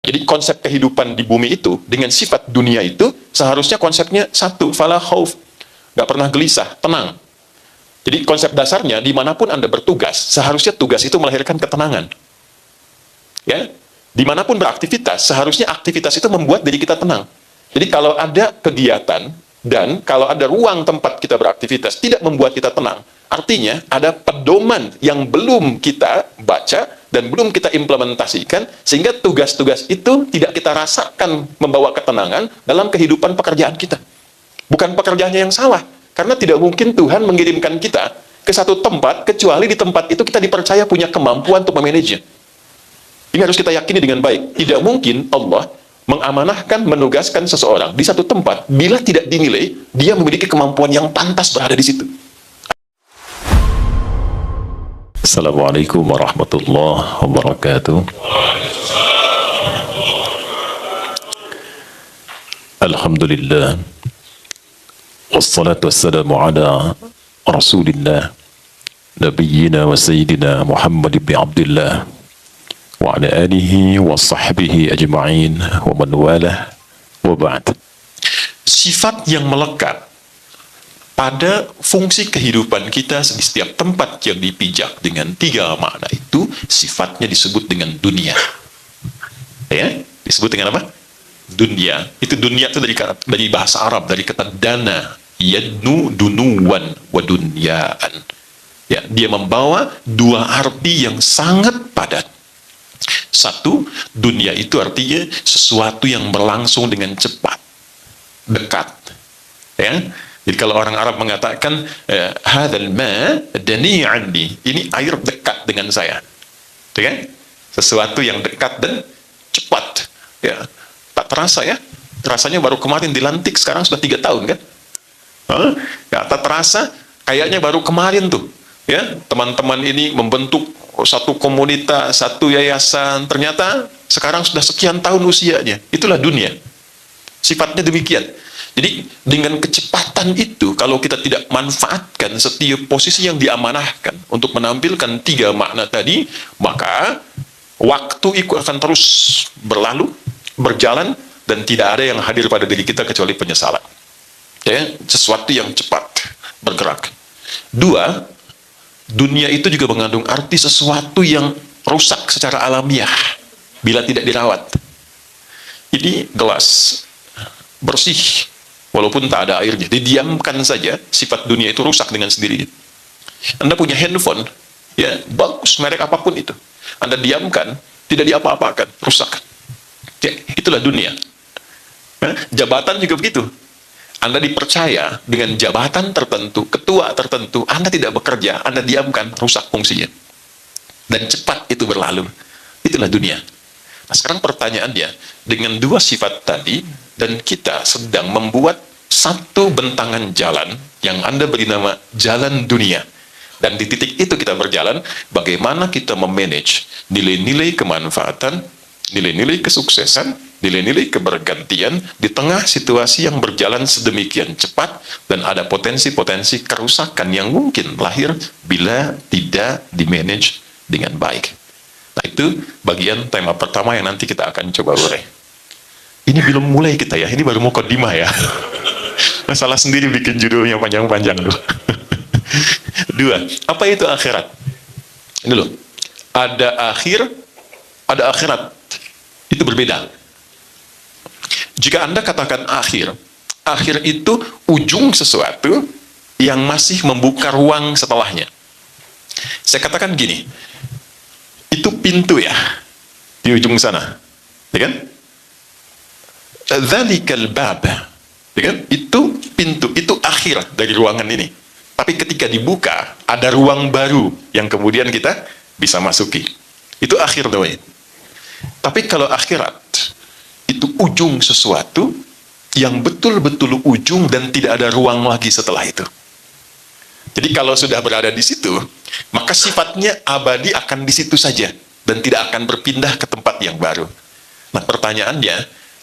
Jadi konsep kehidupan di bumi itu dengan sifat dunia itu seharusnya konsepnya satu, fala khauf, nggak pernah gelisah, tenang. Jadi konsep dasarnya dimanapun Anda bertugas, seharusnya tugas itu melahirkan ketenangan. Ya, dimanapun beraktivitas, seharusnya aktivitas itu membuat diri kita tenang. Jadi kalau ada kegiatan dan kalau ada ruang tempat kita beraktivitas tidak membuat kita tenang, artinya ada pedoman yang belum kita baca dan belum kita implementasikan, sehingga tugas-tugas itu tidak kita rasakan membawa ketenangan dalam kehidupan pekerjaan kita. Bukan pekerjaannya yang salah, karena tidak mungkin Tuhan mengirimkan kita ke satu tempat, kecuali di tempat itu kita dipercaya punya kemampuan untuk memanage. Ini harus kita yakini dengan baik. Tidak mungkin Allah mengamanahkan, menugaskan seseorang di satu tempat, bila tidak dinilai, dia memiliki kemampuan yang pantas berada di situ. Assalamualaikum warahmatullahi wabarakatuh. Alhamdulillah, wassalatu wassalamu ala rasulillah, nabiyyina wa sayyidina Muhammad ibn Abdullah wa ala alihi wa sahbihi ajma'in wa man walah wa ba'd. Sifat yang melekat pada fungsi kehidupan kita di setiap tempat yang dipijak dengan tiga makna itu, sifatnya disebut dengan dunia. Ya, disebut dengan apa? Dunia. Itu dunia itu dari bahasa Arab, dari kata dana, yadnu dunuwan wa dunyaan. Ya, dia membawa dua arti yang sangat padat. Satu, dunia itu artinya sesuatu yang berlangsung dengan cepat, dekat. Ya. Jadi kalau orang Arab mengatakan hadzal ma dani anni, ini air dekat dengan saya. Ya? Sesuatu yang dekat dan cepat. Ya. Tak terasa ya. Rasanya baru kemarin dilantik, sekarang sudah 3 tahun kan? Ya, tak terasa kayaknya baru kemarin tuh. Ya, teman-teman ini membentuk satu komunitas, satu yayasan, ternyata sekarang sudah sekian tahun usianya. Itulah dunia. Sifatnya demikian. Jadi dengan kecepatan itu, kalau kita tidak manfaatkan setiap posisi yang diamanahkan untuk menampilkan tiga makna tadi, maka waktu itu akan terus berlalu, berjalan, dan tidak ada yang hadir pada diri kita kecuali penyesalan. Ya, sesuatu yang cepat bergerak. Dua, dunia itu juga mengandung arti sesuatu yang rusak secara alamiah bila tidak dirawat. Ini gelas bersih, walaupun tak ada airnya, didiamkan saja, sifat dunia itu rusak dengan sendirinya. Anda punya handphone, ya bagus, merek apapun itu, Anda diamkan, tidak diapa-apakan, rusak. Ya, itulah dunia. Jabatan juga begitu. Anda dipercaya dengan jabatan tertentu, ketua tertentu, Anda tidak bekerja, Anda diamkan, rusak fungsinya. Dan cepat itu berlalu. Itulah dunia. Nah, sekarang pertanyaannya, dengan dua sifat tadi, dan kita sedang membuat satu bentangan jalan yang Anda beri nama jalan dunia. Dan di titik itu kita berjalan, bagaimana kita memanage nilai-nilai kemanfaatan, nilai-nilai kesuksesan, nilai-nilai kebergantian di tengah situasi yang berjalan sedemikian cepat dan ada potensi-potensi kerusakan yang mungkin lahir bila tidak dimanage dengan baik. Nah, itu bagian tema pertama yang nanti kita akan coba urai. Ini belum mulai kita ya, ini baru mukaddimah ya. Salah sendiri bikin judulnya panjang-panjang dulu. Dua, apa itu akhirat? Ini loh, ada akhir, ada akhirat. Itu berbeda. Jika Anda katakan akhir, akhir itu ujung sesuatu yang masih membuka ruang setelahnya. Saya katakan gini, itu pintu ya, di ujung sana, ya kan? Dzalikal bab, ya kan? Itu pintu, itu akhir dari ruangan ini. Tapi ketika dibuka, ada ruang baru yang kemudian kita bisa masuki. Itu akhir namanya. Tapi kalau akhirat, itu ujung sesuatu yang betul-betul ujung dan tidak ada ruang lagi setelah itu. Jadi kalau sudah berada di situ, maka sifatnya abadi akan di situ saja dan tidak akan berpindah ke tempat yang baru. Nah, pertanyaannya,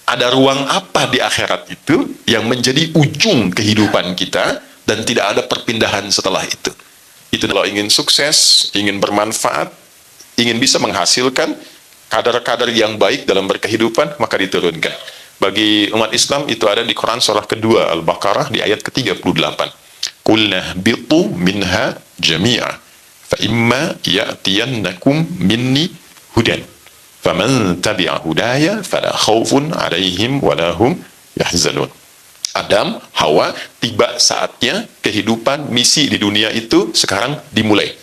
ada ruang apa di akhirat itu yang menjadi ujung kehidupan kita dan tidak ada perpindahan setelah itu? Itu kalau ingin sukses, ingin bermanfaat, ingin bisa menghasilkan, kadar-kadar yang baik dalam berkehidupan, maka diturunkan. Bagi umat Islam itu ada di Quran surah kedua Al-Baqarah di ayat ke-38. Qulna bitu minha jami'a fa imma ya'tiyannakum minni hudan faman tabi'a hudaya fala khaufun 'alaihim wala hum yahzanun. Adam, Hawa, tiba saatnya kehidupan misi di dunia itu sekarang dimulai.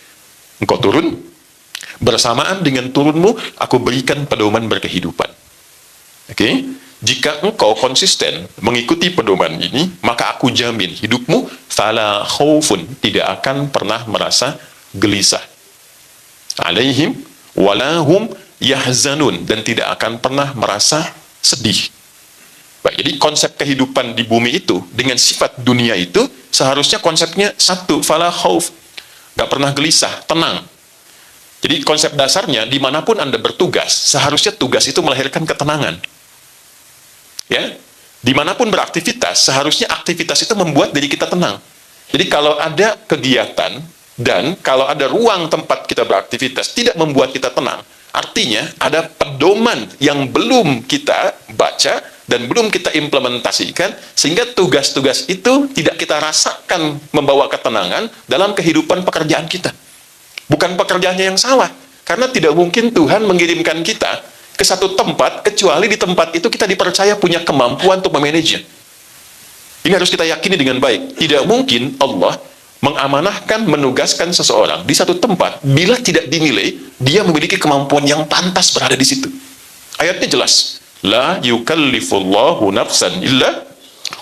Engkau turun, bersamaan dengan turunmu aku berikan pedoman berkehidupan. Oke? Jika engkau konsisten mengikuti pedoman ini, maka aku jamin hidupmu fala khaufun, tidak akan pernah merasa gelisah. Alaihim walahum yahzanun, dan tidak akan pernah merasa sedih. Baik, jadi konsep kehidupan di bumi itu dengan sifat dunia itu seharusnya konsepnya satu, fala khauf, gak pernah gelisah, tenang. Jadi konsep dasarnya dimanapun Anda bertugas, seharusnya tugas itu melahirkan ketenangan. Ya, dimanapun beraktivitas, seharusnya aktivitas itu membuat diri kita tenang. Jadi kalau ada kegiatan dan kalau ada ruang tempat kita beraktivitas tidak membuat kita tenang, artinya ada pedoman yang belum kita baca dan belum kita implementasikan, sehingga tugas-tugas itu tidak kita rasakan membawa ketenangan dalam kehidupan pekerjaan kita. Bukan pekerjaannya yang salah, karena tidak mungkin Tuhan mengirimkan kita ke satu tempat, kecuali di tempat itu kita dipercaya punya kemampuan untuk memanage. Ini harus kita yakini dengan baik. Tidak mungkin Allah mengamanahkan, menugaskan seseorang di satu tempat, bila tidak dinilai, dia memiliki kemampuan yang pantas berada di situ. Ayatnya jelas. La yukallifullahu nafsan illa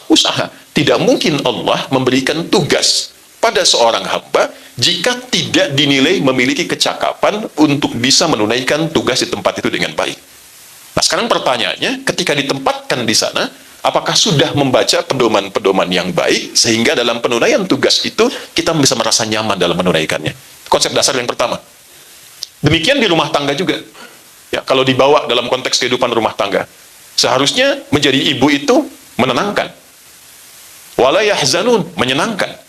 usaha. Tidak mungkin Allah memberikan tugas pada seorang hamba jika tidak dinilai memiliki kecakapan untuk bisa menunaikan tugas di tempat itu dengan baik. Nah, sekarang pertanyaannya, ketika ditempatkan di sana, apakah sudah membaca pedoman-pedoman yang baik sehingga dalam penunaian tugas itu kita bisa merasa nyaman dalam menunaikannya? Konsep dasar yang pertama. Demikian di rumah tangga juga. Ya, kalau dibawa dalam konteks kehidupan rumah tangga, seharusnya menjadi ibu itu menenangkan. Wala yahzanun, menyenangkan.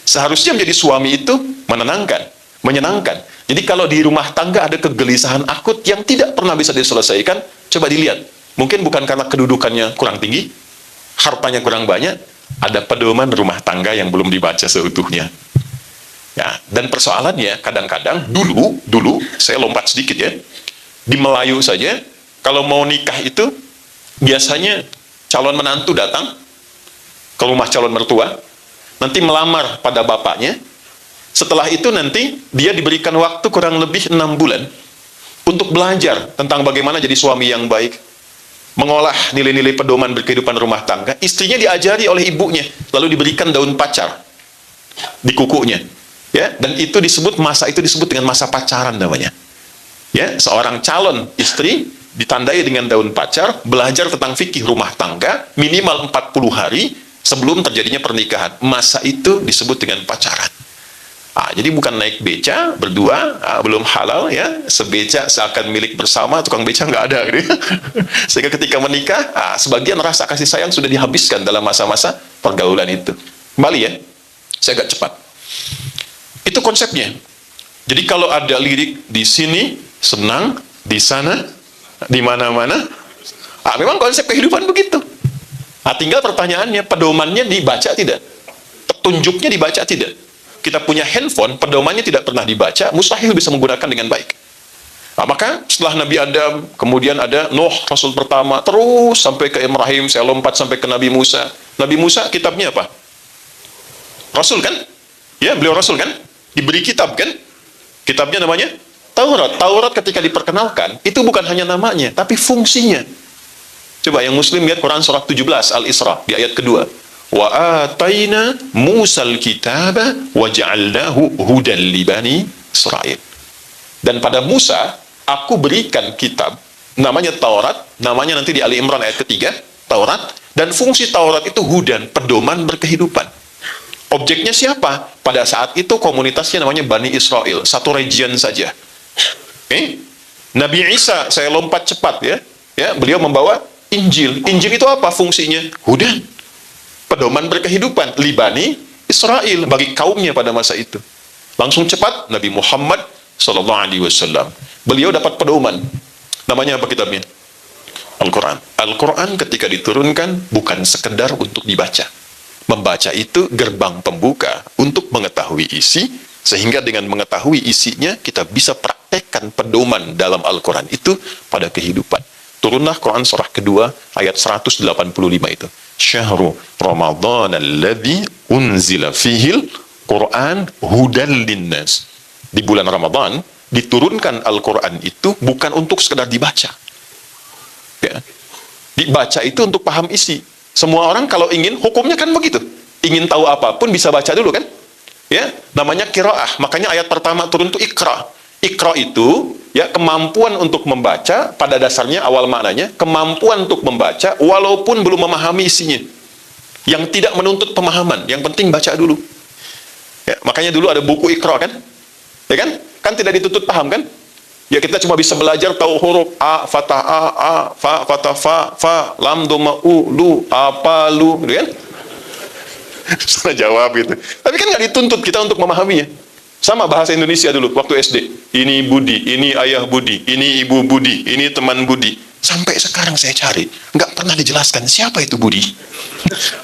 Seharusnya menjadi suami itu menenangkan, menyenangkan. Jadi kalau di rumah tangga ada kegelisahan akut yang tidak pernah bisa diselesaikan, coba dilihat. Mungkin bukan karena kedudukannya kurang tinggi, hartanya kurang banyak, ada pedoman rumah tangga yang belum dibaca seutuhnya. Ya, dan persoalannya kadang-kadang dulu saya lompat sedikit ya. Di Melayu saja, kalau mau nikah itu, biasanya calon menantu datang ke rumah calon mertua, nanti melamar pada bapaknya. Setelah itu nanti dia diberikan waktu kurang lebih 6 bulan untuk belajar tentang bagaimana jadi suami yang baik, mengolah nilai-nilai pedoman berkehidupan rumah tangga. Istrinya diajari oleh ibunya, lalu diberikan daun pacar di kukunya. Ya, dan itu masa itu disebut dengan masa pacaran namanya. Ya, seorang calon istri ditandai dengan daun pacar, belajar tentang fikih rumah tangga minimal 40 hari sebelum terjadinya pernikahan. Masa itu disebut dengan pacaran. Jadi bukan naik beca berdua, belum halal ya, sebeca seakan milik bersama, tukang beca nggak ada gitu. Sehingga ketika menikah, sebagian rasa kasih sayang sudah dihabiskan dalam masa-masa pergaulan itu. Kembali ya, saya agak cepat. Itu konsepnya. Jadi kalau ada lirik di sini senang, di sana, di mana-mana, memang konsep kehidupan begitu. Tinggal pertanyaannya, pedomannya dibaca tidak? Petunjuknya dibaca tidak? Kita punya handphone, pedomannya tidak pernah dibaca, mustahil bisa menggunakan dengan baik. Maka setelah Nabi Adam, kemudian ada Nuh, Rasul pertama, terus sampai ke Ibrahim, saya lompat sampai ke Nabi Musa. Nabi Musa kitabnya apa? Rasul kan? Ya, beliau Rasul kan? Diberi kitab kan? Kitabnya namanya Taurat. Taurat ketika diperkenalkan, itu bukan hanya namanya, tapi fungsinya. Coba yang muslim lihat Quran surah 17 Al-Isra di ayat kedua. Wa ataina Musal kitaba wa ja'alnahu hudan li bani Israil. Dan pada Musa aku berikan kitab namanya Taurat, namanya nanti di Ali Imran ayat ketiga, Taurat, dan fungsi Taurat itu hudan, pedoman berkehidupan. Objeknya siapa? Pada saat itu komunitasnya namanya Bani Israel, satu region saja. Nabi Isa, saya lompat cepat ya, beliau membawa Injil. Injil itu apa fungsinya? Hudan, pedoman berkehidupan li Bani Israel, bagi kaumnya pada masa itu. Langsung cepat Nabi Muhammad SAW, beliau dapat pedoman. Namanya apa kitabnya? Al-Quran. Al-Quran ketika diturunkan bukan sekedar untuk dibaca. Membaca itu gerbang pembuka untuk mengetahui isi, sehingga dengan mengetahui isinya kita bisa praktekkan pedoman dalam Al-Quran itu pada kehidupan. Turunlah Quran surah kedua ayat 185 itu. Syahrul Ramadan alladzi unzila fihil Quran hudal linnas. Di bulan Ramadan diturunkan Al-Quran itu bukan untuk sekedar dibaca. Ya. Dibaca itu untuk paham isi. Semua orang kalau ingin, hukumnya kan begitu. Ingin tahu apapun bisa baca dulu kan? Ya, namanya qiraah. Makanya ayat pertama turun itu Iqra. Iqra itu ya kemampuan untuk membaca, pada dasarnya awal maknanya kemampuan untuk membaca walaupun belum memahami isinya. Yang tidak menuntut pemahaman, yang penting baca dulu. Ya, makanya dulu ada buku Iqra kan? Ya kan? Kan tidak dituntut paham kan? Ya kita cuma bisa belajar tahu huruf a fathah a fa fathah fa lam dhamma u lu apa lu gitu kan. Salah jawab gitu. Tapi kan nggak dituntut kita untuk memahaminya. Sama bahasa Indonesia dulu waktu SD. Ini Budi, ini ayah Budi, ini ibu Budi, ini teman Budi. Sampai sekarang saya cari, nggak pernah dijelaskan siapa itu Budi.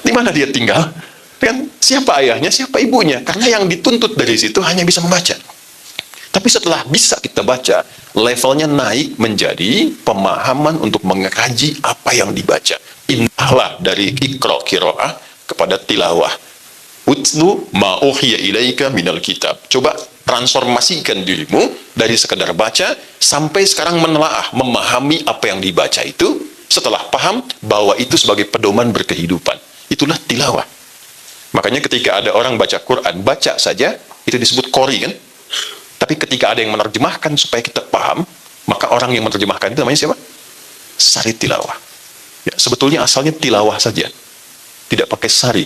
Di mana dia tinggal? Kan siapa ayahnya, siapa ibunya? Karena yang dituntut dari situ hanya bisa membaca. Tapi setelah bisa kita baca, levelnya naik menjadi pemahaman untuk mengkaji apa yang dibaca. Indahlah dari Iqra qiraah kepada tilawah. Utlu ma uhiya ilaika minal kitab. Coba transformasikan dirimu dari sekedar baca sampai sekarang menelaah, memahami apa yang dibaca itu. Setelah paham, bawa itu sebagai pedoman berkehidupan. Itulah tilawah. Makanya ketika ada orang baca Quran, baca saja, itu disebut qori kan? Tapi ketika ada yang menerjemahkan supaya kita paham, maka orang yang menerjemahkan itu namanya siapa? Sari tilawah. Ya, sebetulnya asalnya tilawah saja. Tidak pakai sari.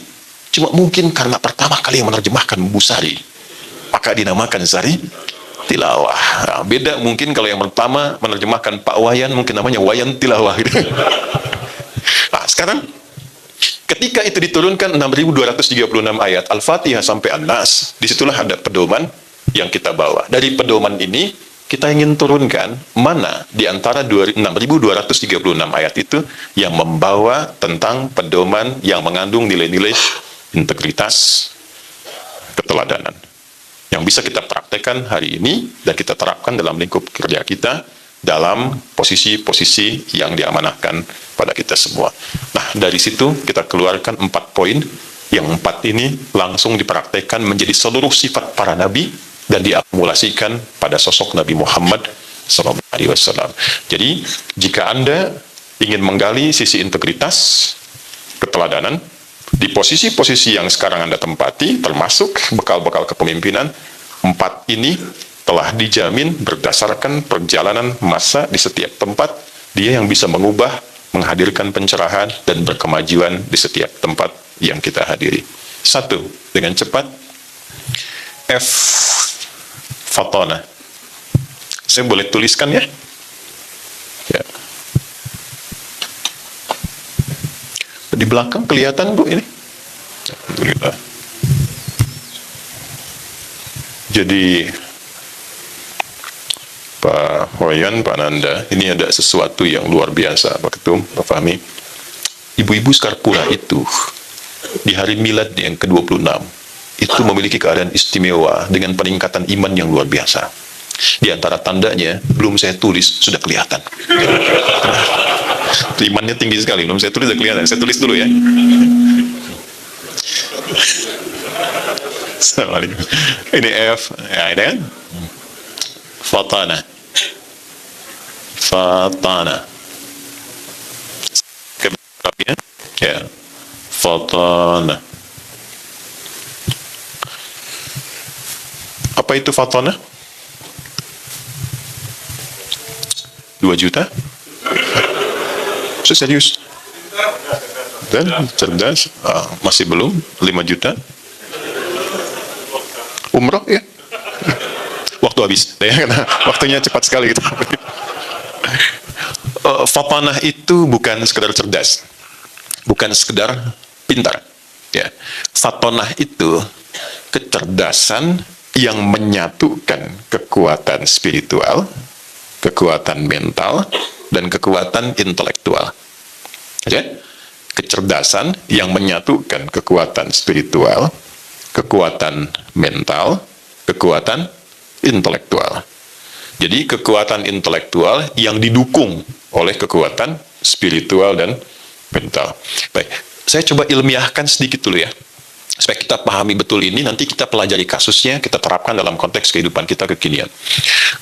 Cuma mungkin karena pertama kali yang menerjemahkan Bu Sari, maka dinamakan sari tilawah. Nah, beda mungkin kalau yang pertama menerjemahkan Pak Wayan, mungkin namanya Wayan tilawah. Gitu. Nah, sekarang ketika itu diturunkan 6.236 ayat Al-Fatihah sampai An-Nas, disitulah ada pedoman yang kita bawa. Dari pedoman ini, kita ingin turunkan mana di antara 6.236 ayat itu yang membawa tentang pedoman yang mengandung nilai-nilai integritas, keteladanan. Yang bisa kita praktekkan hari ini dan kita terapkan dalam lingkup kerja kita dalam posisi-posisi yang diamanahkan pada kita semua. Nah, dari situ kita keluarkan 4 poin. Yang 4 ini langsung dipraktekkan menjadi seluruh sifat para nabi dan diakumulasikan pada sosok Nabi Muhammad SAW. Jadi, jika Anda ingin menggali sisi integritas, keteladanan, di posisi-posisi yang sekarang Anda tempati, termasuk bekal-bekal kepemimpinan, 4 ini telah dijamin berdasarkan perjalanan masa di setiap tempat, dia yang bisa mengubah, menghadirkan pencerahan, dan berkemajuan di setiap tempat yang kita hadiri. 1, dengan cepat, F. Fatona. Saya boleh tuliskan ya? Ya. Di belakang kelihatan Bu ini? Alhamdulillah. Jadi Pak Wayan, Pak Nanda, ini ada sesuatu yang luar biasa Pak Ketum, Pak Fahmi. Ibu-ibu Skarpura itu di hari milad yang ke-26 itu memiliki keadaan istimewa dengan peningkatan iman yang luar biasa. Di antara tandanya, belum saya tulis, sudah kelihatan. Imannya tinggi sekali, belum saya tulis, sudah kelihatan. Saya tulis dulu ya. Assalamualaikum. Ini F, ya ini kan? Fatana. Fatana. Ya. Fatana. Apa itu fatona? 2 juta? Serius? Dan cerdas? Masih belum? 5 juta? Umroh ya? Waktu habis. Karena waktunya cepat sekali gitu. Fatanah itu bukan sekedar cerdas. Bukan sekedar pintar. Ya. Fatanah itu kecerdasan yang menyatukan kekuatan spiritual, kekuatan mental, dan kekuatan intelektual. Oke? Kecerdasan yang menyatukan kekuatan spiritual, kekuatan mental, kekuatan intelektual. Jadi kekuatan intelektual yang didukung oleh kekuatan spiritual dan mental. Baik, saya coba ilmiahkan sedikit dulu ya, supaya kita pahami betul ini, nanti kita pelajari kasusnya, kita terapkan dalam konteks kehidupan kita kekinian.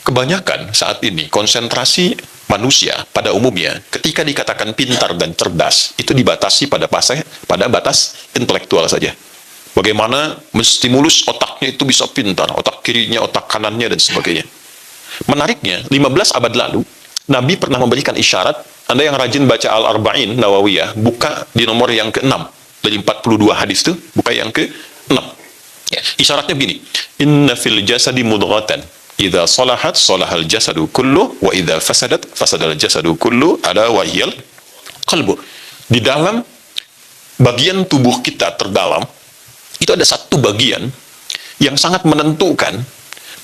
Kebanyakan saat ini, konsentrasi manusia pada umumnya, ketika dikatakan pintar dan cerdas, itu dibatasi pada batas intelektual saja. Bagaimana menstimulus otaknya itu bisa pintar, otak kirinya, otak kanannya, dan sebagainya. Menariknya, 15 abad lalu, Nabi pernah memberikan isyarat. Anda yang rajin baca Al-Arba'in Nawawiyah, buka di nomor yang ke-6 dari 42 hadis itu, buka yang ke-6. Ya, isyaratnya begini, inna fil jasadi mudghatan idza salahat salahal jasadu kullu wa idza fasadat fasadal jasadu kullu ala wa hiyal qalbu. Di dalam bagian tubuh kita terdalam itu ada satu bagian yang sangat menentukan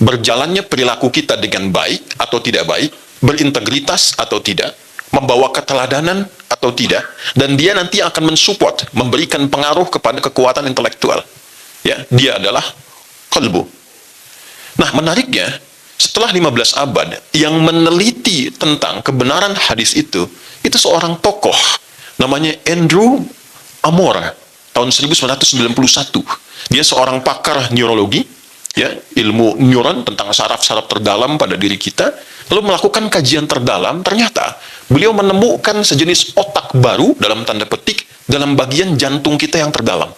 berjalannya perilaku kita dengan baik atau tidak baik, berintegritas atau tidak, membawa keteladanan atau tidak, dan dia nanti akan mensupport, memberikan pengaruh kepada kekuatan intelektual. Ya, dia adalah qalbu. Nah, menariknya, setelah 15 abad yang meneliti tentang kebenaran hadis itu seorang tokoh namanya Andrew Amora tahun 1991. Dia seorang pakar neurologi, ya, ilmu neuron tentang saraf-saraf terdalam pada diri kita, lalu melakukan kajian terdalam. Ternyata beliau menemukan sejenis otak baru dalam tanda petik dalam bagian jantung kita yang terdalam.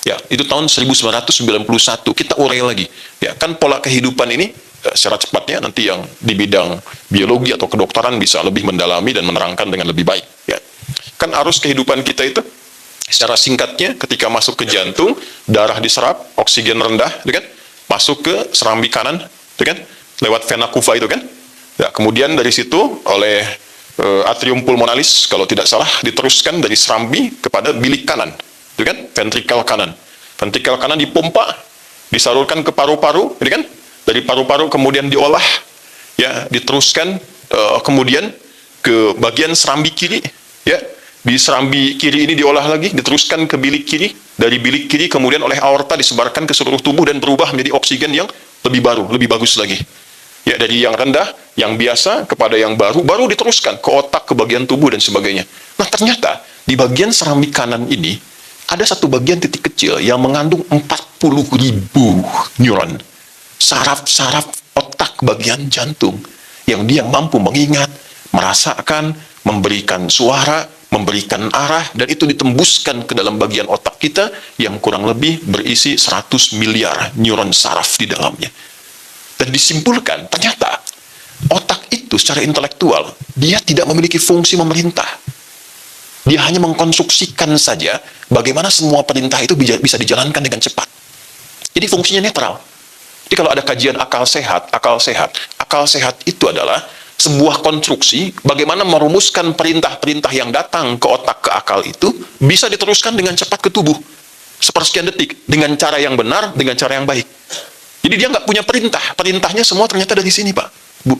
Ya, itu tahun 1991. Kita urai lagi. Ya, kan pola kehidupan ini secara cepatnya nanti yang di bidang biologi atau kedokteran bisa lebih mendalami dan menerangkan dengan lebih baik. Ya, kan arus kehidupan kita itu secara singkatnya, ketika masuk ke jantung, darah diserap, oksigen rendah, gitu kan? Masuk ke serambi kanan, gitu kan? Lewat vena cava itu kan? Ya, kemudian dari situ oleh atrium pulmonalis, kalau tidak salah, diteruskan dari serambi kepada bilik kanan, gitu kan? Ventrikel kanan. Ventrikel kanan dipompa, disalurkan ke paru-paru, gitu kan? Dari paru-paru kemudian diolah, ya, diteruskan kemudian ke bagian serambi kiri, ya. Di serambi kiri ini diolah lagi, diteruskan ke bilik kiri, dari bilik kiri kemudian oleh aorta disebarkan ke seluruh tubuh dan berubah menjadi oksigen yang lebih baru, lebih bagus lagi. Ya, dari yang rendah, yang biasa kepada yang baru, baru diteruskan ke otak, ke bagian tubuh dan sebagainya. Nah, ternyata di bagian serambi kanan ini ada satu bagian titik kecil yang mengandung 40.000 neuron, saraf-saraf otak bagian jantung, yang dia mampu mengingat, merasakan, memberikan suara, memberikan arah, dan itu ditembuskan ke dalam bagian otak kita yang kurang lebih berisi 100 miliar neuron saraf di dalamnya. Dan disimpulkan, ternyata otak itu secara intelektual, dia tidak memiliki fungsi memerintah. Dia hanya mengkonstruksikan saja bagaimana semua perintah itu bisa dijalankan dengan cepat. Jadi fungsinya netral. Jadi kalau ada kajian akal sehat itu adalah sebuah konstruksi bagaimana merumuskan perintah-perintah yang datang ke otak, ke akal itu bisa diteruskan dengan cepat ke tubuh sepersekian detik dengan cara yang benar, dengan cara yang baik. Jadi dia nggak punya perintahnya semua ternyata dari sini, Pak, Bu.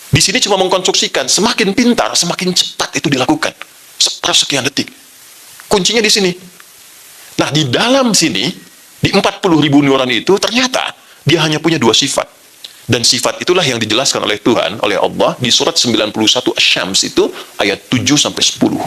Di sini cuma mengkonstruksikan, semakin pintar semakin cepat itu dilakukan sepersekian detik. Kuncinya di sini. Nah, di dalam sini di 40.000 neuron itu ternyata dia hanya punya 2 sifat. Dan sifat itulah yang dijelaskan oleh Tuhan, oleh Allah di surat 91 Asy-Syams itu ayat 7-10.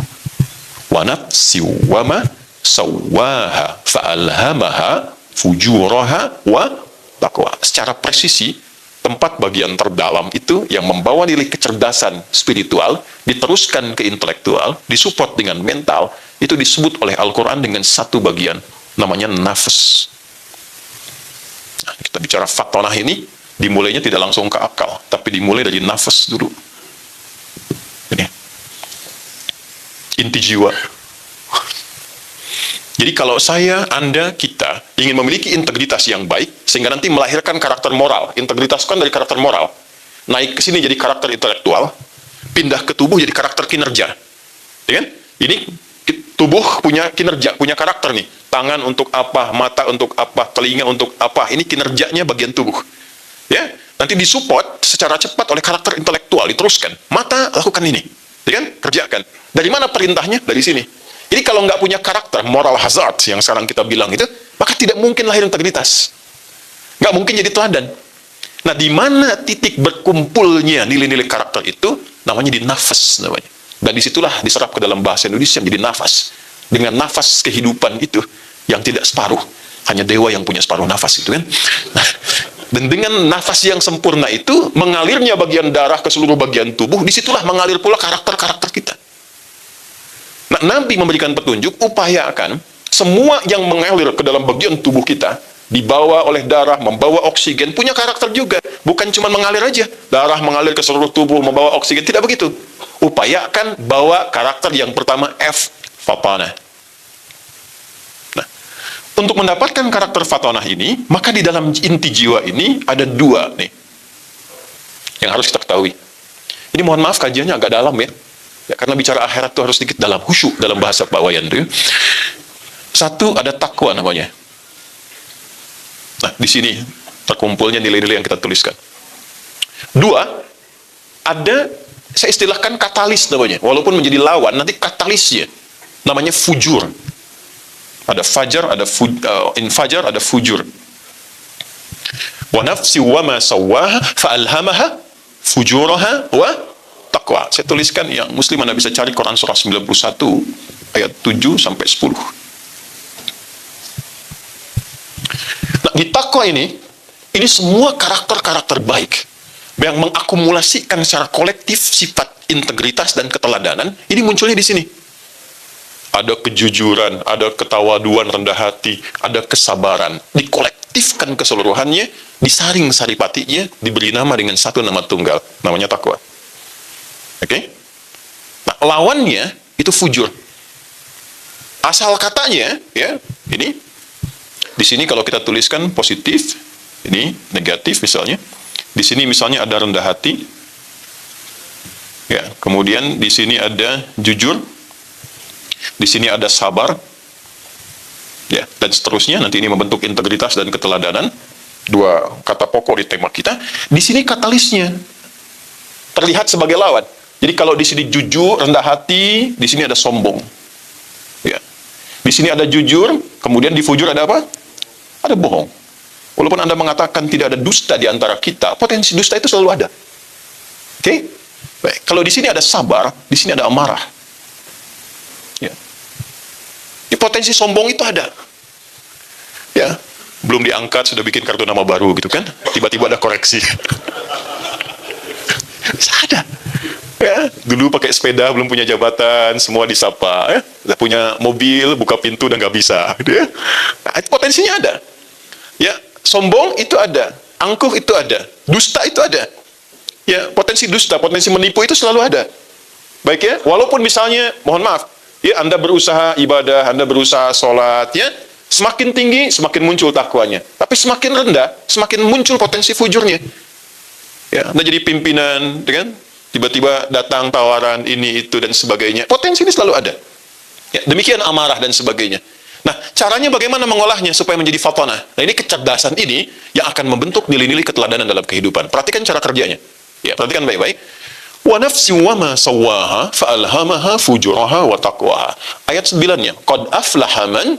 Wa nafsi wa ma sawwaha fa'alhamaha fujuraha wa taqwa. Secara presisi, tempat bagian terdalam itu yang membawa nilai kecerdasan spiritual diteruskan ke intelektual, disupport dengan mental, itu disebut oleh Al-Qur'an dengan satu bagian namanya nafas. Nah, kita bicara fatonah ini dimulainya tidak langsung ke akal, tapi dimulai dari nafas dulu. Ini inti jiwa. Jadi kalau saya, Anda, kita ingin memiliki integritas yang baik, sehingga nanti melahirkan karakter moral. Integritas kan dari karakter moral. Naik ke sini jadi karakter intelektual, pindah ke tubuh jadi karakter kinerja. Ya kan? Ini tubuh punya kinerja, punya karakter nih. Tangan untuk apa, mata untuk apa, telinga untuk apa. Ini kinerjanya bagian tubuh. Ya, nanti disupport secara cepat oleh karakter intelektual, diteruskan. Mata, lakukan ini. Ya kan? Kerjakan. Dari mana perintahnya? Dari sini. Jadi kalau nggak punya karakter, moral hazard yang sekarang kita bilang itu, maka tidak mungkin lahir integritas. Nggak mungkin jadi teladan. Nah, di mana titik berkumpulnya nilai-nilai karakter itu? Namanya di nafas namanya. Dan disitulah diserap ke dalam bahasa Indonesia menjadi nafas. Dengan nafas kehidupan itu yang tidak separuh. Hanya dewa yang punya separuh nafas itu kan. Nah, dan dengan nafas yang sempurna itu, mengalirnya bagian darah ke seluruh bagian tubuh, disitulah mengalir pula karakter-karakter kita. Nah, Nabi memberikan petunjuk, upayakan semua yang mengalir ke dalam bagian tubuh kita, dibawa oleh darah, membawa oksigen, punya karakter juga. Bukan cuma mengalir aja, darah mengalir ke seluruh tubuh, membawa oksigen, tidak begitu. Upayakan bawa karakter yang pertama, F, fatanah. Nah, untuk mendapatkan karakter fatanah ini, maka di dalam inti jiwa ini ada dua nih, yang harus kita ketahui. Ini mohon maaf kajiannya agak dalam ya. Ya, karena bicara akhirat itu harus sedikit dalam, khusyuk dalam bahasa Pak Wayan itu. Satu, ada takwa namanya. Nah, di sini terkumpulnya nilai-nilai yang kita tuliskan. Dua, ada, saya istilahkan katalis namanya. Walaupun menjadi lawan, nanti katalisnya namanya fujur. Ada fajar, ada infajar, ada fujur. Wa nafsi wa ma sawwaha fa alhamaha fujuraha wa taqwa. Saya tuliskan yang muslim Anda bisa cari Quran surah 91 ayat 7 sampai 10. Nah, di takwa ini semua karakter-karakter baik yang mengakumulasikan secara kolektif sifat integritas dan keteladanan, ini munculnya di sini. Ada kejujuran, ada ketawaduan, rendah hati, ada kesabaran, dikolektifkan keseluruhannya, disaring saripatinya, diberi nama dengan satu nama tunggal, namanya takwa. Oke? Nah, lawannya itu fujur. Asal katanya, ya, ini di sini kalau kita tuliskan positif, ini negatif misalnya. Di sini misalnya ada rendah hati. Ya, kemudian di sini ada jujur. Di sini ada sabar. Ya, dan seterusnya. Nanti ini membentuk integritas dan keteladanan. Dua kata pokok di tema kita. Di sini katalisnya terlihat sebagai lawan. Jadi kalau di sini jujur, rendah hati, di sini ada sombong. Ya. Di sini ada jujur, kemudian di fujur ada apa? Ada bohong. Walaupun Anda mengatakan tidak ada dusta di antara kita, potensi dusta itu selalu ada. Oke? Baik. Kalau di sini ada sabar, di sini ada amarah. Ya. Di potensi sombong itu ada. Ya. Belum diangkat, sudah bikin kartu nama baru gitu kan? Tiba-tiba ada koreksi. Bisa ada. Ya, dulu pakai sepeda, belum punya jabatan, semua disapa. Ya. Udah punya mobil, buka pintu, dan nggak bisa. Gitu ya. Nah, itu potensinya ada. Ya, sombong itu ada, angkuh itu ada, dusta itu ada. Ya, potensi dusta, potensi menipu itu selalu ada. Baik ya, walaupun misalnya, mohon maaf, ya Anda berusaha ibadah, Anda berusaha sholat, ya, semakin tinggi, semakin muncul takwanya. Tapi semakin rendah, semakin muncul potensi fujurnya. Ya, Anda jadi pimpinan, kan? Tiba-tiba datang tawaran ini, itu, dan sebagainya. Potensi ini selalu ada. Ya, demikian amarah dan sebagainya. Nah, caranya bagaimana mengolahnya supaya menjadi fatanah? Nah, ini kecerdasan ini yang akan membentuk nilai-nilai keteladanan dalam kehidupan. Perhatikan cara kerjanya. Ya, perhatikan baik-baik. Wa nafsi wa ma sawwaha fa alhamaha fujuraha wa taqwaha. Ayat 9-nya, qad aflaha man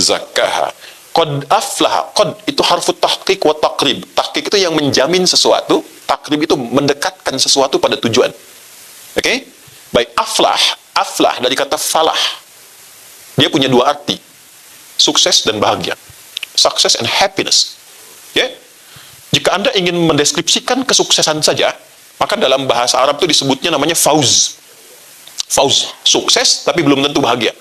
zakkaha. Qad aflaha, qad itu harfu tahqiq wa taqrib. Tahqiq itu yang menjamin sesuatu, takrib itu mendekatkan sesuatu pada tujuan. Oke? Baik, aflah dari kata falah. Dia punya dua arti. Sukses dan bahagia. Success and happiness. Ya? Jika Anda ingin mendeskripsikan kesuksesan saja, maka dalam bahasa Arab itu disebutnya namanya fauz. Fauz, sukses tapi belum tentu bahagia.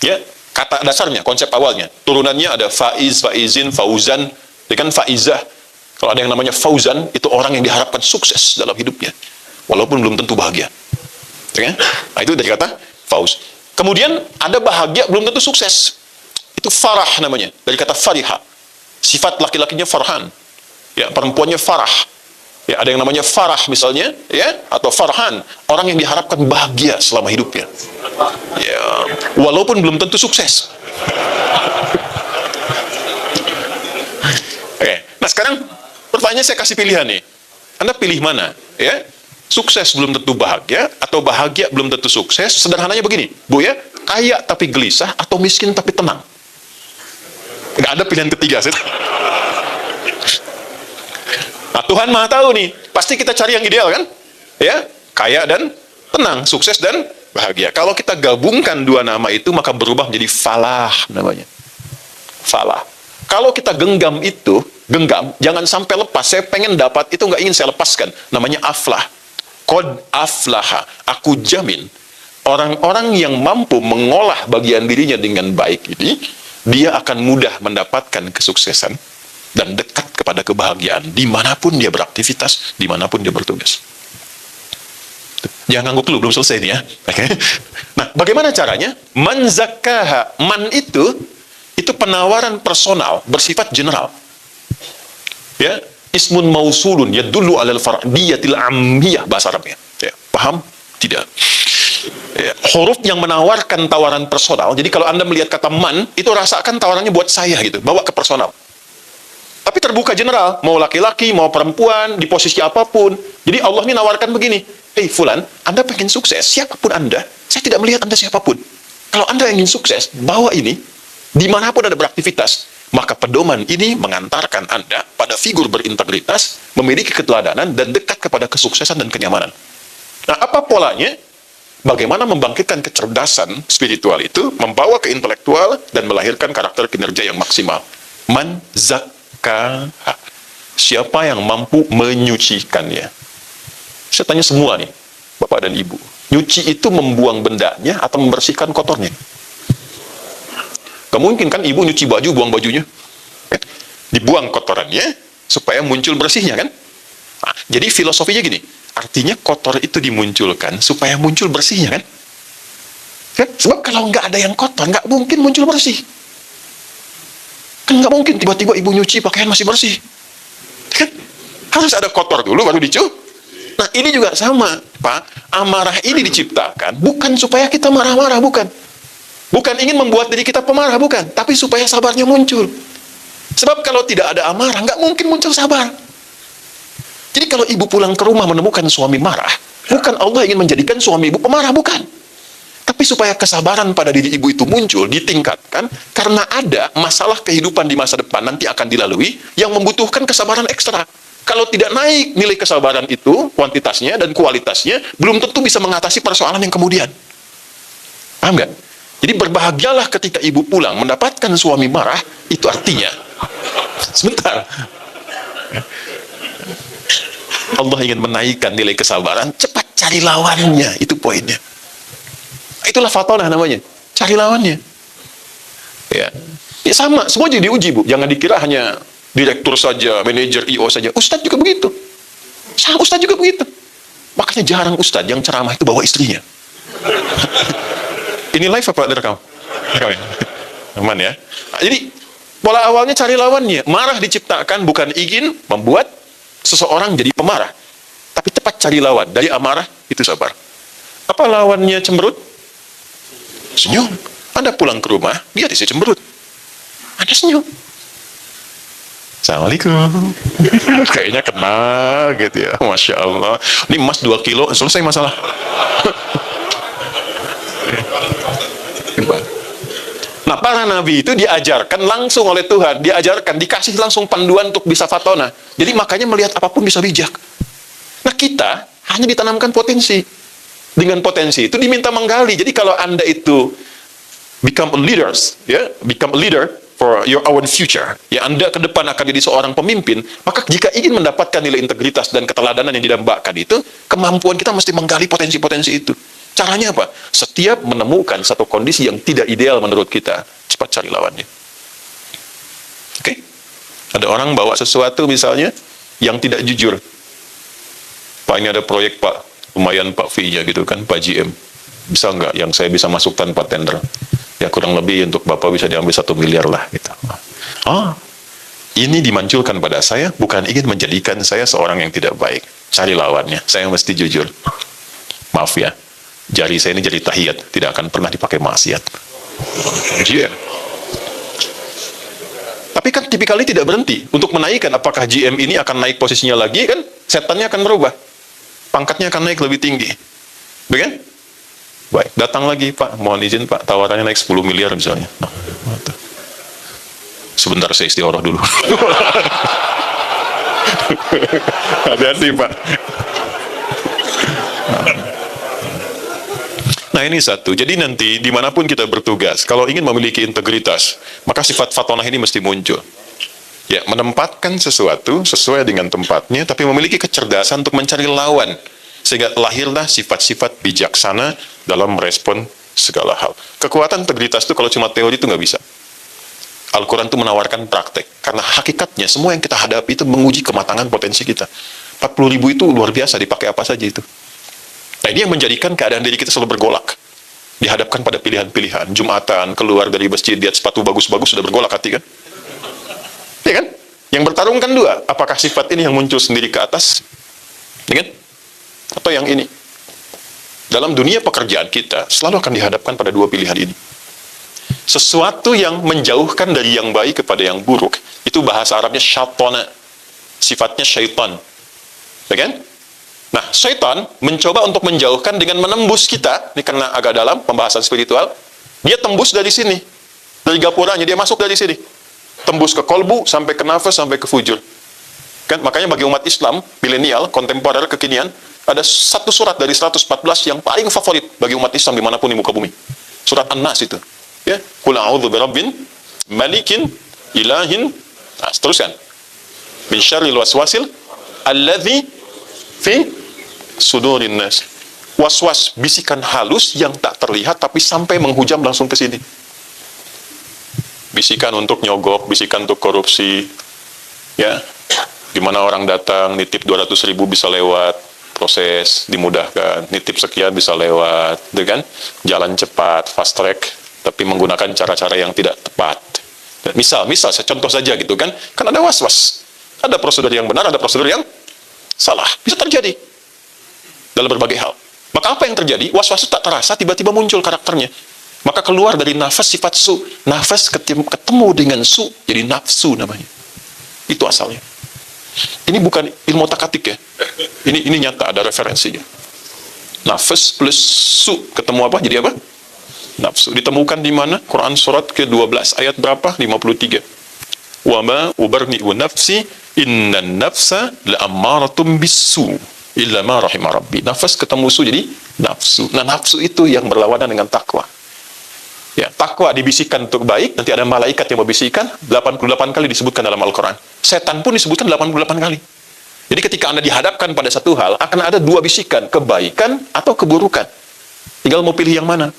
Ya, kata dasarnya, konsep awalnya. Turunannya ada faiz, faizin, fauzan, dengan faizah. Kalau ada yang namanya fauzan, itu orang yang diharapkan sukses dalam hidupnya, walaupun belum tentu bahagia. Ya? Nah, itu dari kata fauz. Kemudian ada bahagia belum tentu sukses. Itu farah namanya, dari kata fariha. Sifat laki-lakinya farhan. Ya, perempuannya farah. Ya, ada yang namanya farah misalnya, ya, atau farhan, orang yang diharapkan bahagia selama hidupnya. Ya, walaupun belum tentu sukses. Oke. Nah, sekarang Pertanyaan saya kasih pilihan nih. Anda pilih mana? Ya, sukses belum tentu bahagia, atau bahagia belum tentu sukses. Sederhananya begini, Bu ya, kaya tapi gelisah, atau miskin tapi tenang. Nggak ada pilihan ketiga. Nah, Tuhan Maha tahu nih, pasti kita cari yang ideal kan? Ya, kaya dan tenang, sukses dan bahagia. Kalau kita gabungkan dua nama itu, maka berubah menjadi falah namanya. Falah. Kalau kita genggam itu, genggam, jangan sampai lepas. Saya pengen dapat, itu nggak ingin saya lepaskan. Namanya aflah. Qad aflaha. Aku jamin, orang-orang yang mampu mengolah bagian dirinya dengan baik ini, dia akan mudah mendapatkan kesuksesan dan dekat kepada kebahagiaan dimanapun dia beraktivitas, dimanapun dia bertugas. Jangan ngangguk dulu, belum selesai nih ya. Oke. Nah, bagaimana caranya? Man zakkaha. Man itu penawaran personal bersifat general. Ya, ismun mausulun yadullu alal fardiyatil ammiyah bahasa Arabnya. Ya, paham? Tidak. Ya, huruf yang menawarkan tawaran personal. Jadi kalau Anda melihat kata man, itu rasakan tawarannya buat saya gitu, bawa ke personal. Tapi terbuka general, mau laki-laki, mau perempuan, di posisi apapun. Jadi Allah ini nawarkan begini, hei fulan, Anda pengen sukses, siapapun Anda, saya tidak melihat Anda siapapun. Kalau Anda ingin sukses, bawa ini, dimanapun Anda beraktivitas, maka pedoman ini mengantarkan Anda pada figur berintegritas, memiliki keteladanan, dan dekat kepada kesuksesan dan kenyamanan. Nah, apa polanya? Bagaimana membangkitkan kecerdasan spiritual itu, membawa ke intelektual, dan melahirkan karakter kinerja yang maksimal. Man zakkaha. Siapa yang mampu menyucikannya? Saya tanya semua nih, Bapak dan Ibu. Nyuci itu membuang bendanya atau membersihkan kotornya? Gak mungkin kan ibu nyuci baju, buang bajunya. Dibuang kotorannya, supaya muncul bersihnya kan? Nah, jadi filosofinya gini, artinya kotor itu dimunculkan, supaya muncul bersihnya kan? Sebab kalau nggak ada yang kotor, nggak mungkin muncul bersih. Kan nggak mungkin tiba-tiba ibu nyuci, pakaian masih bersih. Kan? Harus ada kotor dulu, baru dicuci. Nah, ini juga sama, Pak. Amarah ini diciptakan, bukan supaya kita marah-marah, bukan. Bukan ingin membuat diri kita pemarah, bukan. Tapi supaya sabarnya muncul. Sebab kalau tidak ada amarah, nggak mungkin muncul sabar. Jadi kalau ibu pulang ke rumah menemukan suami marah, bukan Allah ingin menjadikan suami ibu pemarah, bukan. Tapi supaya kesabaran pada diri ibu itu muncul, ditingkatkan, karena ada masalah kehidupan di masa depan nanti akan dilalui, yang membutuhkan kesabaran ekstra. Kalau tidak naik nilai kesabaran itu, kuantitasnya dan kualitasnya, belum tentu bisa mengatasi persoalan yang kemudian. Paham nggak? Jadi berbahagialah ketika ibu pulang mendapatkan suami marah, itu artinya sebentar, Allah ingin menaikkan nilai kesabaran, cepat cari lawannya, itu poinnya. Itulah fatonah namanya, cari lawannya. Ya, ya sama, semua jadi diuji, Bu. Jangan dikira hanya direktur saja, manajer, IO saja. Ustadz juga begitu. Ustadz juga begitu. Makanya jarang ustadz yang ceramah itu bawa istrinya. Ini live apa direkam? Aman ya. Nah, jadi pola awalnya cari lawannya. Marah diciptakan bukan ingin membuat seseorang jadi pemarah, tapi tepat cari lawan. Dari amarah itu sabar. Apa lawannya cemberut? Senyum. Anda pulang ke rumah, dia disi cemberut. Anda senyum. Assalamualaikum. Kayaknya kenal gitu ya. Masya Allah. Ini emas 2 kilo, selesai masalah. Nah, para nabi itu diajarkan langsung oleh Tuhan, diajarkan, dikasih langsung panduan untuk bisa fatona. Jadi makanya melihat apapun bisa bijak. Nah, kita hanya ditanamkan potensi. Dengan potensi itu diminta menggali. Jadi kalau Anda itu become a leaders, ya, become a leader for your own future, ya, Anda ke depan akan jadi seorang pemimpin, maka jika ingin mendapatkan nilai integritas dan keteladanan yang didambakan itu, kemampuan kita mesti menggali potensi-potensi itu. Caranya apa? Setiap menemukan satu kondisi yang tidak ideal menurut kita, cepat cari lawannya. Oke? Ada orang bawa sesuatu misalnya yang tidak jujur. Pak, ini ada proyek Pak, lumayan Pak fee-nya gitu kan, Pak GM. Bisa nggak yang saya bisa masuk tanpa tender? Ya kurang lebih untuk Bapak bisa diambil 1 miliar lah gitu. Oh, ini dimunculkan pada saya bukan ingin menjadikan saya seorang yang tidak baik. Cari lawannya, saya mesti jujur. Maaf ya, jari saya ini jari tahiyat, tidak akan pernah dipakai maksiat. Iya. Tapi kan tipikalnya tidak berhenti untuk menaikkan. Apakah GM ini akan naik posisinya lagi kan? Setannya akan berubah. Pangkatnya akan naik lebih tinggi. Begitu? Baik, datang lagi Pak, mohon izin Pak, tawarannya naik 10 miliar misalnya. Nah, sebentar saya istighfar dulu. Hati-hati Pak. Nah ini satu, jadi nanti dimanapun kita bertugas, kalau ingin memiliki integritas, maka sifat fatonah ini mesti muncul. Ya, menempatkan sesuatu sesuai dengan tempatnya, tapi memiliki kecerdasan untuk mencari lawan. Sehingga lahirlah sifat-sifat bijaksana dalam merespon segala hal. Kekuatan integritas itu kalau cuma teori itu nggak bisa. Al-Quran itu menawarkan praktek. Karena hakikatnya semua yang kita hadapi itu menguji kematangan potensi kita. 40.000 itu luar biasa, dipakai apa saja itu. Nah ini yang menjadikan keadaan diri kita selalu bergolak. Dihadapkan pada pilihan-pilihan. Jumatan, keluar dari masjid, lihat sepatu bagus-bagus, sudah bergolak hati kan? Ya kan? Yang bertarung kan dua. Apakah sifat ini yang muncul sendiri ke atas? Ya kan? Atau yang ini? Dalam dunia pekerjaan kita, selalu akan dihadapkan pada dua pilihan ini. Sesuatu yang menjauhkan dari yang baik kepada yang buruk, itu bahasa Arabnya syaitana. Sifatnya syaitan. Ya kan? Nah, syaitan mencoba untuk menjauhkan dengan menembus kita, ini karena agak dalam, pembahasan spiritual, dia tembus dari sini. Dari gapuranya, dia masuk dari sini. Tembus ke kolbu, sampai ke nafas, sampai ke fujur. Kan? Makanya bagi umat Islam, milenial, kontemporer, kekinian, ada satu surat dari 114 yang paling favorit bagi umat Islam dimanapun di muka bumi. Surat An-Nas itu. Ya, Qul a'udzu birabbin malikin ilahin. Nah, teruskan. Min syarril waswasil alladzi fi sudurin nas. Was-was, bisikan halus yang tak terlihat tapi sampai menghujam langsung ke sini. Bisikan untuk nyogok, bisikan untuk korupsi. Ya. Di mana orang datang nitip 200.000 bisa lewat. Proses dimudahkan, nitip sekian bisa lewat, kan? Jalan cepat, fast track, tapi menggunakan cara-cara yang tidak tepat. Dan misal, saya contoh saja gitu kan ada was-was, ada prosedur yang benar, ada prosedur yang salah, bisa terjadi dalam berbagai hal. Maka apa yang terjadi? Was-was itu tak terasa, tiba-tiba muncul karakternya. Maka keluar dari nafas sifat su, nafas ketemu dengan su, jadi nafsu namanya. Itu asalnya. Ini bukan ilmu takatik ya. Ini nyata, ada referensinya. Nafas plus su ketemu apa? Jadi apa? Nafsu. Ditemukan di mana? Quran surat ke-12 ayat berapa? 53. Wa ma ubarni'u nafsi innan nafsa la'ammaratum bisu illa ma rahima rabbi. Nafas ketemu su jadi nafsu. Nah, nafsu itu yang berlawanan dengan takwa. Ya, takwa dibisikkan untuk baik, nanti ada malaikat yang membisikkan, 88 kali disebutkan dalam Al-Quran. Setan pun disebutkan 88 kali. Jadi ketika Anda dihadapkan pada satu hal, akan ada dua bisikan, kebaikan atau keburukan. Tinggal mau pilih yang mana.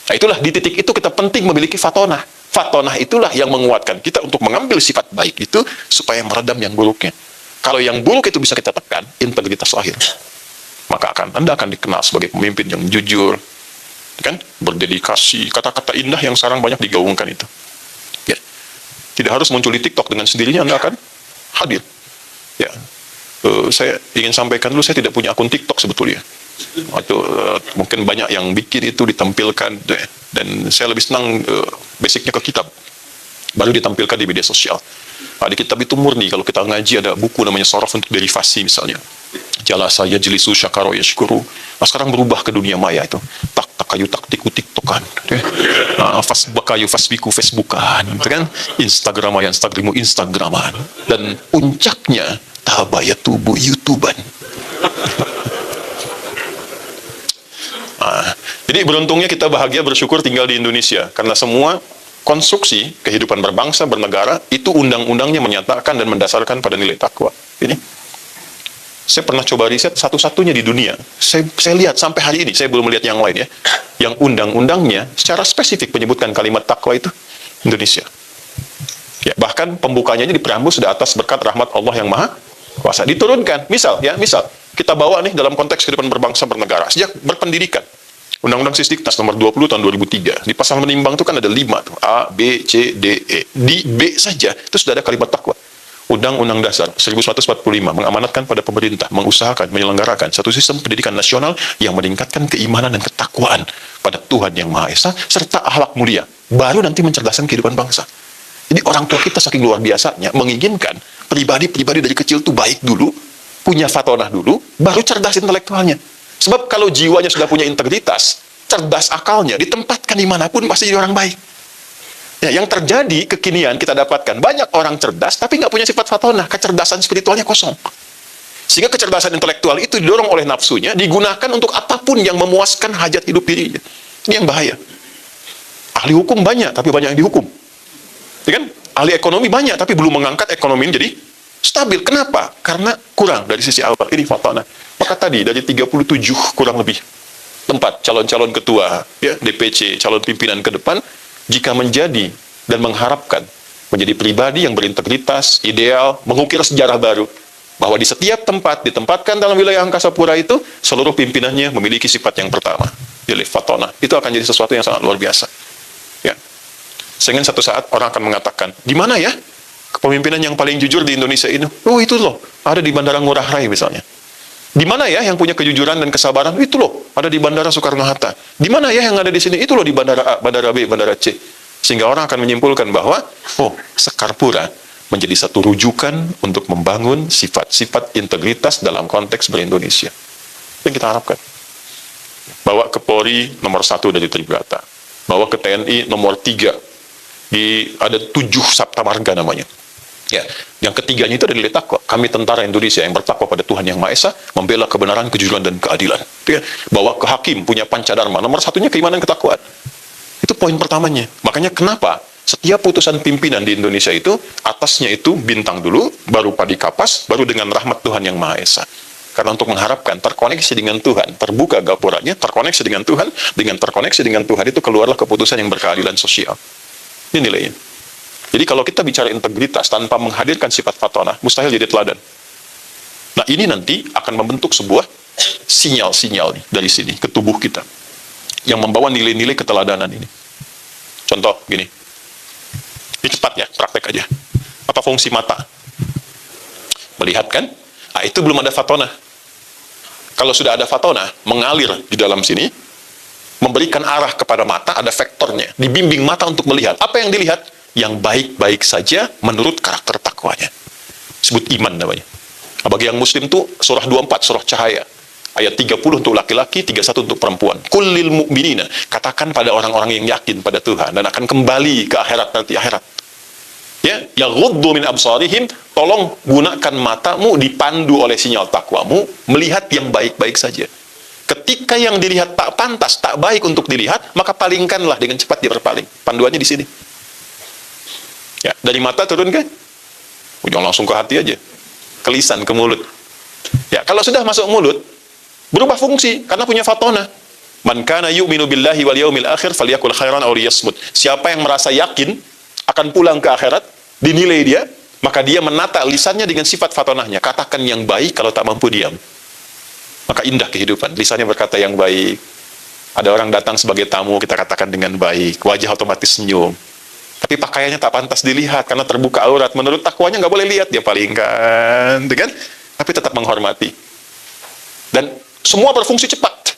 Nah itulah, di titik itu kita penting memiliki fatonah. Fatonah itulah yang menguatkan kita untuk mengambil sifat baik itu, supaya meredam yang buruknya. Kalau yang buruk itu bisa kita tekan, integritas lahir. Maka Anda akan dikenal sebagai pemimpin yang jujur, kan, berdedikasi, kata-kata indah yang sekarang banyak digaungkan itu. Ya. Tidak harus muncul di TikTok, dengan sendirinya Anda akan hadir. Ya. Saya ingin sampaikan dulu, saya tidak punya akun TikTok sebetulnya. Mungkin banyak yang bikin itu ditampilkan, dan saya lebih senang basicnya ke kitab, baru ditampilkan di media sosial. Nah, di kitab itu murni. Kalau kita ngaji ada buku namanya Sorof untuk derivasi misalnya. Jalasa yajlisu syakaro yashkuru. Nah, sekarang berubah ke dunia maya itu. Tak kayu tak tiku tiktokan. Fasbakayu fasbiku facebookan. Itu kan Instagramu instagraman. Dan puncaknya tabaya tubuh youtuban. Nah, jadi beruntungnya kita bahagia bersyukur tinggal di Indonesia, karena semua konstruksi kehidupan berbangsa bernegara itu undang-undangnya menyatakan dan mendasarkan pada nilai takwa. Ini saya pernah coba riset, satu-satunya di dunia. Saya lihat sampai hari ini, saya belum melihat yang lain ya, yang undang-undangnya secara spesifik menyebutkan kalimat takwa itu Indonesia. Ya, bahkan pembukanya di preambul sudah atas berkat rahmat Allah yang Maha Kuasa diturunkan. Misal kita bawa nih dalam konteks kehidupan berbangsa bernegara sejak berpendidikan. Undang-Undang Sisdiknas nomor 20 tahun 2003. Di pasal menimbang itu kan ada 5 tuh. A, B, C, D, E. Di B saja itu sudah ada kalimat takwa. Undang-Undang Dasar 1945 mengamanatkan pada pemerintah mengusahakan menyelenggarakan satu sistem pendidikan nasional yang meningkatkan keimanan dan ketakwaan pada Tuhan yang Maha Esa serta akhlak mulia. Baru nanti mencerdaskan kehidupan bangsa. Jadi orang tua kita saking luar biasanya menginginkan pribadi-pribadi dari kecil tuh baik dulu, punya fatonah dulu, baru cerdas intelektualnya. Sebab kalau jiwanya sudah punya integritas, cerdas akalnya, ditempatkan dimanapun pasti jadi orang baik. Ya, yang terjadi kekinian kita dapatkan banyak orang cerdas tapi nggak punya sifat fatonah, kecerdasan spiritualnya kosong. Sehingga kecerdasan intelektual itu didorong oleh nafsunya, digunakan untuk apapun yang memuaskan hajat hidup dirinya. Ini yang bahaya. Ahli hukum banyak, tapi banyak yang dihukum. Ya kan? Ahli ekonomi banyak, tapi belum mengangkat ekonomi jadi stabil. Kenapa? Karena kurang dari sisi awal. Ini fatonah. Maka tadi, dari 37 kurang lebih tempat calon-calon ketua, ya, DPC, calon pimpinan ke depan, jika menjadi dan mengharapkan menjadi pribadi yang berintegritas, ideal, mengukir sejarah baru, bahwa di setiap tempat ditempatkan dalam wilayah angkasa pura itu, seluruh pimpinannya memiliki sifat yang pertama, yaitu fatonah. Itu akan jadi sesuatu yang sangat luar biasa. Ya. Sehingga satu saat orang akan mengatakan, di mana ya kepemimpinan yang paling jujur di Indonesia ini? Oh itu loh, ada di Bandara Ngurah Rai misalnya. Di mana ya yang punya kejujuran dan kesabaran? Itu loh, ada di Bandara Soekarno-Hatta. Di mana ya yang ada di sini? Itu loh di Bandara A, Bandara B, Bandara C. Sehingga orang akan menyimpulkan bahwa, oh, Sekarpura menjadi satu rujukan untuk membangun sifat-sifat integritas dalam konteks ber-Indonesia. Yang kita harapkan. Bawa ke Polri nomor 1 dari Tribrata. Bawa ke TNI nomor 3. Ada 7 Sabta Marga namanya. Ya, yang ketiganya itu adalah takwa. Kami tentara Indonesia yang bertakwa pada Tuhan Yang Maha Esa, membela kebenaran, kejujuran, dan keadilan. Ya, bawa ke hakim, punya pancadharma. Nomor 1-nya keimanan, ketakwaan. Itu poin pertamanya. Makanya kenapa setiap putusan pimpinan di Indonesia itu, atasnya itu bintang dulu, baru padi kapas, baru dengan rahmat Tuhan Yang Maha Esa. Karena untuk mengharapkan terkoneksi dengan Tuhan, terbuka gapuranya, terkoneksi dengan Tuhan, dengan terkoneksi dengan Tuhan itu keluarlah keputusan yang berkeadilan sosial. Ini nilainya. Jadi kalau kita bicara integritas tanpa menghadirkan sifat fatonah, mustahil jadi teladan. Nah ini nanti akan membentuk sebuah sinyal-sinyal dari sini ke tubuh kita yang membawa nilai-nilai keteladanan ini. Contoh gini, ini cepat ya, praktek aja. Apa fungsi mata? Melihat kan? Nah, itu belum ada fatonah. Kalau sudah ada fatonah, mengalir di dalam sini, memberikan arah kepada mata, ada vektornya. Dibimbing mata untuk melihat. Apa yang dilihat? Yang baik-baik saja menurut karakter takwanya. Sebut iman namanya. Nah, bagi yang muslim tuh surah 24, surah cahaya. Ayat 30 untuk laki-laki, 31 untuk perempuan. Kullil mu'minina. Katakan pada orang-orang yang yakin pada Tuhan dan akan kembali ke akhirat nanti akhirat. Ya, yaghuddu min absarihim, tolong gunakan matamu dipandu oleh sinyal takwamu, melihat yang baik-baik saja. Ketika yang dilihat tak pantas, tak baik untuk dilihat, maka palingkanlah dengan cepat dia berpaling. Panduannya di sini. Ya, dari mata turun ke? Jangan langsung ke hati aja. Ke lisan, ke mulut. Ya, kalau sudah masuk mulut, berubah fungsi karena punya fatonah. Man kana yu'minu billahi wal yaumil akhir falyakul khairan aw liyasmut. Siapa yang merasa yakin akan pulang ke akhirat, dinilai dia, maka dia menata lisannya dengan sifat fatonahnya. Katakan yang baik kalau tak mampu diam. Maka indah kehidupan. Lisannya berkata yang baik. Ada orang datang sebagai tamu, kita katakan dengan baik. Wajah otomatis senyum. Tapi pakaiannya tak pantas dilihat karena terbuka aurat. Menurut takwanya nggak boleh lihat, dia palingkan, kan? Tapi tetap menghormati. Dan semua berfungsi cepat.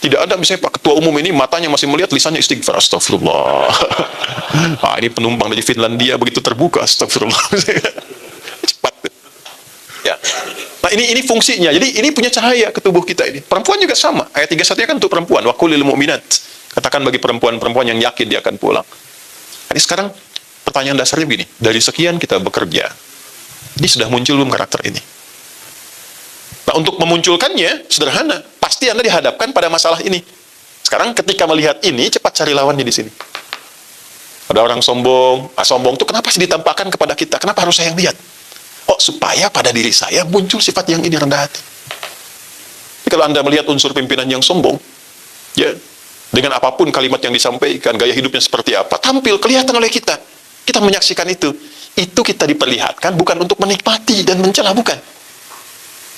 Tidak ada misalnya Pak Ketua Umum ini matanya masih melihat, lisannya istighfar, astagfirullah. Ah, ini penumpang dari Finlandia begitu terbuka, astagfirullah. Cepat. Ya. Nah ini fungsinya. Jadi ini punya cahaya ke tubuh kita ini. Perempuan juga sama. Ayat 31 kan untuk perempuan. Wa qulil mu'minat. Katakan bagi perempuan-perempuan yang yakin dia akan pulang. Ini sekarang pertanyaan dasarnya begini, dari sekian kita bekerja, ini sudah muncul belum karakter ini? Nah untuk memunculkannya, sederhana, pasti Anda dihadapkan pada masalah ini. Sekarang ketika melihat ini, cepat cari lawannya di sini. Ada orang sombong, sombong itu kenapa sih ditampakkan kepada kita? Kenapa harus saya yang lihat? Oh supaya pada diri saya muncul sifat yang ini, rendah hati. Jadi kalau Anda melihat unsur pimpinan yang sombong, ya, dengan apapun kalimat yang disampaikan, gaya hidupnya seperti apa, tampil, kelihatan oleh kita. Kita menyaksikan itu. Itu kita diperlihatkan bukan untuk menikmati dan mencela, bukan.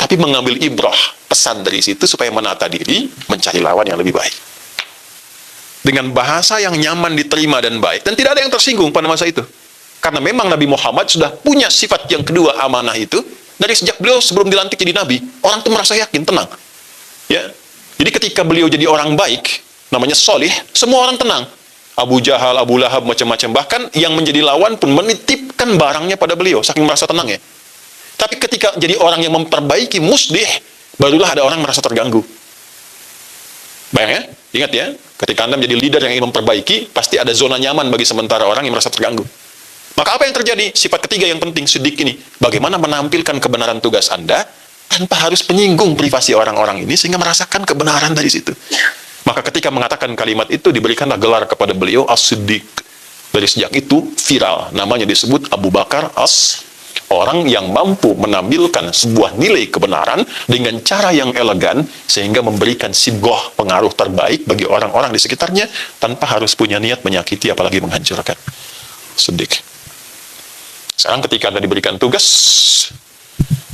Tapi mengambil ibrah, pesan dari situ supaya menata diri, mencari lawan yang lebih baik. Dengan bahasa yang nyaman diterima dan baik. Dan tidak ada yang tersinggung pada masa itu. Karena memang Nabi Muhammad sudah punya sifat yang kedua, amanah itu. Dari sejak beliau sebelum dilantik jadi Nabi, orang itu merasa yakin, tenang. Ya. Jadi ketika beliau jadi orang baik, namanya solih, semua orang tenang. Abu Jahal, Abu Lahab, macam-macam. Bahkan yang menjadi lawan pun menitipkan barangnya pada beliau, saking merasa tenang ya. Tapi ketika jadi orang yang memperbaiki muslih, barulah ada orang merasa terganggu. Bayang ya, ingat ya, ketika Anda menjadi leader yang ingin memperbaiki, pasti ada zona nyaman bagi sementara orang yang merasa terganggu. Maka apa yang terjadi? Sifat ketiga yang penting, sidik ini. Bagaimana menampilkan kebenaran tugas Anda, tanpa harus menyinggung privasi orang-orang ini, sehingga merasakan kebenaran dari situ. Maka ketika mengatakan kalimat itu, diberikanlah gelar kepada beliau, As-Siddiq. Dari sejak itu, viral. Namanya disebut Abu Bakar As, orang yang mampu menampilkan sebuah nilai kebenaran dengan cara yang elegan, sehingga memberikan sigoh pengaruh terbaik bagi orang-orang di sekitarnya, tanpa harus punya niat menyakiti, apalagi menghancurkan. Siddiq. Sekarang ketika Anda diberikan tugas,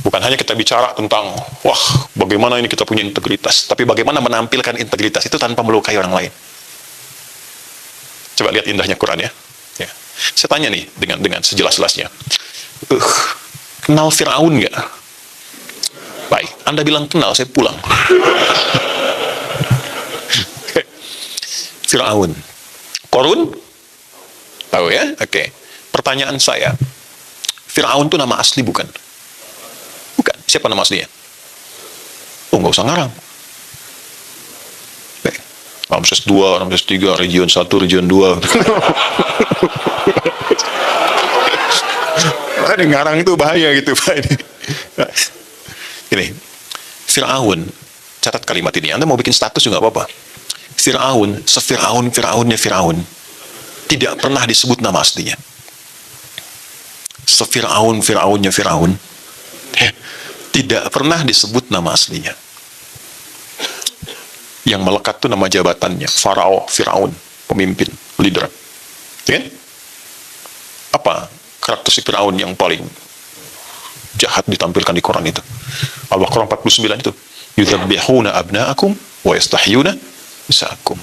bukan hanya kita bicara tentang, wah, bagaimana ini kita punya integritas, tapi bagaimana menampilkan integritas itu tanpa melukai orang lain. Coba lihat indahnya Quran ya. Saya tanya nih dengan sejelas-jelasnya. Kenal Fir'aun nggak? Baik, Anda bilang kenal, saya pulang. Fir'aun. Korun? Tahu ya? Oke. Pertanyaan saya, Fir'aun itu nama asli bukan? Bukan. Siapa nama aslinya? Oh, nggak usah ngarang. Baik. Ramses II, Ramses III, region 1, region 2. Ada ngarang itu bahaya gitu Pak ini. Ini Fir'aun, catat kalimat ini. Anda mau bikin status juga apa-apa. Fir'aun, Fir'aunnya Fir'aun, tidak pernah disebut nama aslinya. Fir'aunnya Fir'aun, tidak pernah disebut nama aslinya. Yang melekat itu nama jabatannya, Farao, Fir'aun, pemimpin, leader. Ya? Apa karakteristik Fir'aun yang paling jahat ditampilkan di Quran itu? Al-Baqarah 49 itu. Yudzabbihuna abna'akum wa yastahyuna nisa'akum.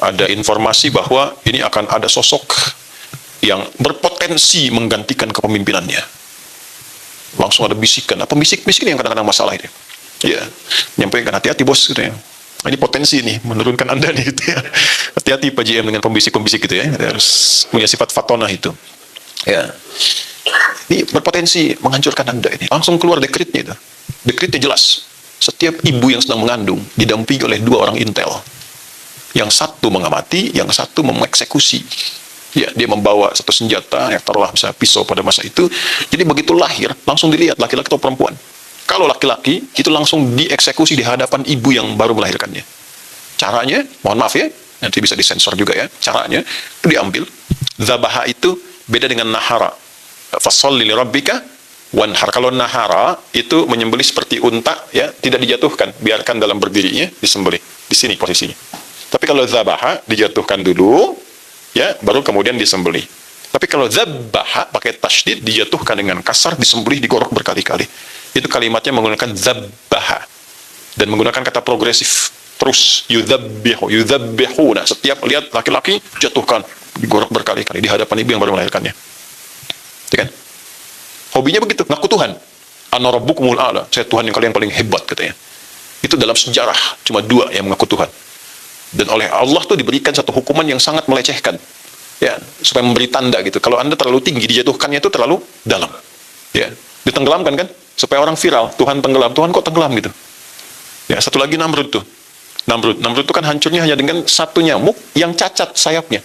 Ada informasi bahwa ini akan ada sosok yang berpotensi menggantikan kepemimpinannya. Langsung ada bisikan. Apa bisik-bisik yang kadang-kadang masalah ini? Ya, nyampaikan hati-hati bos gitu ya. Ini potensi nih menurunkan Anda nih gitu ya. Hati-hati Pak JM dengan pembisik-pembisik gitu ya. Harus punya sifat fatonah itu. Ya, ini berpotensi menghancurkan Anda ini. Langsung keluar dekretnya itu. Dekretnya jelas. Setiap ibu yang sedang mengandung didampingi oleh 2 orang intel. Yang satu mengamati, yang satu mengeksekusi. Ya, dia membawa satu senjata yang taruhlah misalnya pisau pada masa itu. Jadi begitu lahir langsung dilihat laki-laki atau perempuan. Kalau laki-laki itu langsung dieksekusi di hadapan ibu yang baru melahirkannya. Caranya, mohon maaf ya, nanti bisa disensor juga ya. Caranya itu diambil. Zabaha itu beda dengan nahara. Fasholli li rabbika wanhar. Kalau nahara itu menyembelih seperti unta ya, tidak dijatuhkan, biarkan dalam berdirinya disembelih. Di sini posisinya. Tapi kalau zabaha dijatuhkan dulu ya, baru kemudian disembelih. Tapi kalau zabaha pakai tasydid, dijatuhkan dengan kasar, disembelih, digorok berkali-kali. Itu kalimatnya menggunakan zabaha dan menggunakan kata progresif. Terus yudzabbihu. Nah, setiap lihat laki-laki jatuhkan, digorok berkali-kali di hadapan ibu yang baru melahirkannya. Itu kan? Hobinya begitu, ngaku Tuhan. Ana rabbukumul a'la, saya Tuhan yang kalian paling hebat katanya. Itu dalam sejarah cuma 2 yang mengaku Tuhan. Dan oleh Allah tuh diberikan satu hukuman yang sangat melecehkan. Ya, supaya memberi tanda gitu. Kalau Anda terlalu tinggi, dijatuhkannya itu terlalu dalam. Ya, ditenggelamkan kan? Supaya orang viral, Tuhan tenggelam. Tuhan kok tenggelam gitu? Ya, satu lagi Namrud tuh. Namrud itu kan hancurnya hanya dengan satu nyamuk yang cacat sayapnya.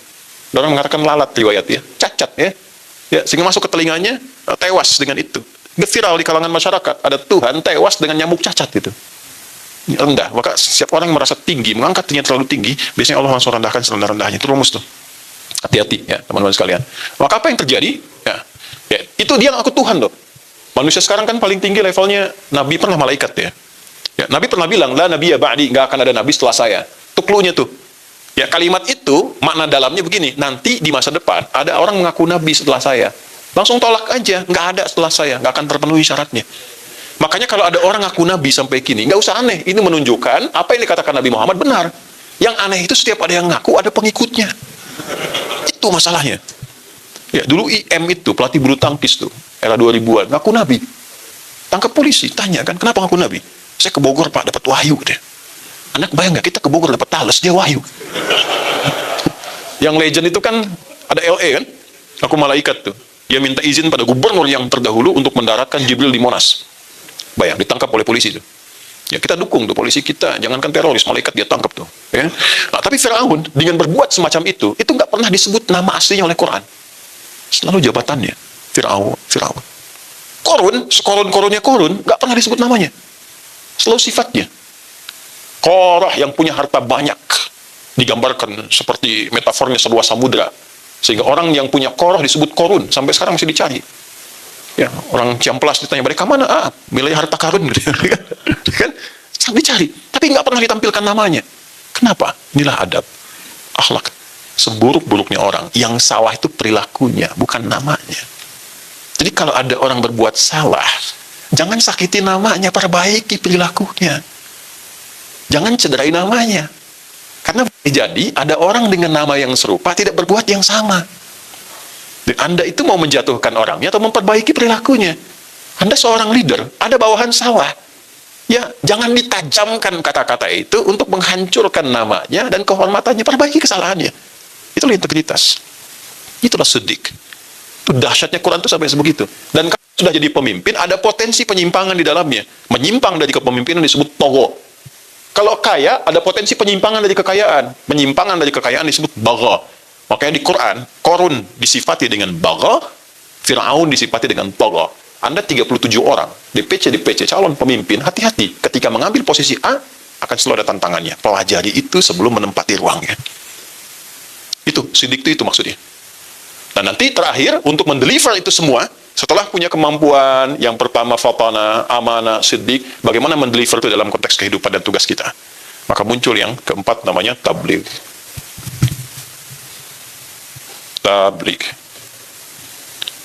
Orang mengatakan lalat riwayat ya, cacat ya. Ya, sehingga masuk ke telinganya, tewas dengan itu. Viral di kalangan masyarakat, ada Tuhan tewas dengan nyamuk cacat itu. Rendah, maka setiap orang yang merasa tinggi, mengangkat dirinya terlalu tinggi, biasanya Allah langsung rendahkan serendah-rendahnya. Itu rumus tuh. Hati-hati ya teman-teman sekalian. Maka apa yang terjadi? Ya, itu dia ngaku Tuhan loh. Manusia sekarang kan paling tinggi levelnya Nabi pernah malaikat ya. Ya, Nabi pernah bilang, la nabiyya ba'di, nggak akan ada Nabi setelah saya. Itu clue-nya tuh. Ya, kalimat itu, makna dalamnya begini, nanti di masa depan, ada orang mengaku Nabi setelah saya. Langsung tolak aja, nggak ada setelah saya, nggak akan terpenuhi syaratnya. Makanya kalau ada orang ngaku Nabi sampai kini, nggak usah aneh. Ini menunjukkan, apa yang dikatakan Nabi Muhammad benar. Yang aneh itu setiap ada yang ngaku, ada pengikutnya. Itu masalahnya. Ya, dulu IM itu, pelatih bulu tangkis tuh, era 2000-an, ngaku Nabi. Tangkap polisi, tanya kan, kenapa ngaku Nabi? Saya ke Bogor Pak, dapat wahyu deh. Anak bayang nggak, kita ke Bogor dapat talas, dia wahyu. Yang legend itu kan ada LA kan? Aku malaikat tuh. Dia minta izin pada gubernur yang terdahulu untuk mendaratkan Jibril di Monas. Bayang, ditangkap oleh polisi tuh. Ya kita dukung tuh polisi kita, jangankan teroris, malaikat dia tangkap tuh. Ya. Nah, tapi Firaun dengan berbuat semacam itu nggak pernah disebut nama aslinya oleh Quran. Selalu jabatannya Firaun. Korun, nggak pernah disebut namanya. Selalu sifatnya. Korah yang punya harta banyak digambarkan seperti metafornya seluas samudra. Sehingga orang yang punya Korah disebut korun, sampai sekarang masih dicari. Ya, orang Ciamplas ditanya, mereka mana? Wilayah harta karun gitu. Kan? Sampai dicari, tapi nggak pernah ditampilkan namanya. Kenapa? Inilah adab, akhlak. Seburuk-buruknya orang, yang salah itu perilakunya, bukan namanya. Jadi kalau ada orang berbuat salah, jangan sakiti namanya, perbaiki perilakunya. Jangan cederai namanya. Karena jadi ada orang dengan nama yang serupa tidak berbuat yang sama. Dan Anda itu mau menjatuhkan orangnya atau memperbaiki perilakunya. Anda seorang leader, ada bawahan salah. Ya, jangan ditajamkan kata-kata itu untuk menghancurkan namanya dan kehormatannya, perbaiki kesalahannya. Itulah integritas. Itulah siddiq. Itu dahsyatnya Quran itu sampai sebegitu. Dan kalau sudah jadi pemimpin, ada potensi penyimpangan di dalamnya. Menyimpang dari kepemimpinan disebut togo. Kalau kaya, ada potensi penyimpangan dari kekayaan. Penyimpangan dari kekayaan disebut bagha. Makanya di Quran, Korun disifati dengan bagha, Fir'aun disifati dengan togo. Anda 37 orang, DPC calon pemimpin, hati-hati. Ketika mengambil posisi A, akan selalu ada tantangannya. Pelajari itu sebelum menempati ruangnya. Itu, siddiq itu maksudnya. Dan nanti terakhir, untuk mendeliver itu semua, setelah punya kemampuan, yang pertama fatana, amanah, siddiq, bagaimana mendeliver itu dalam konteks kehidupan dan tugas kita. Maka muncul yang keempat, namanya tabligh. Tabligh.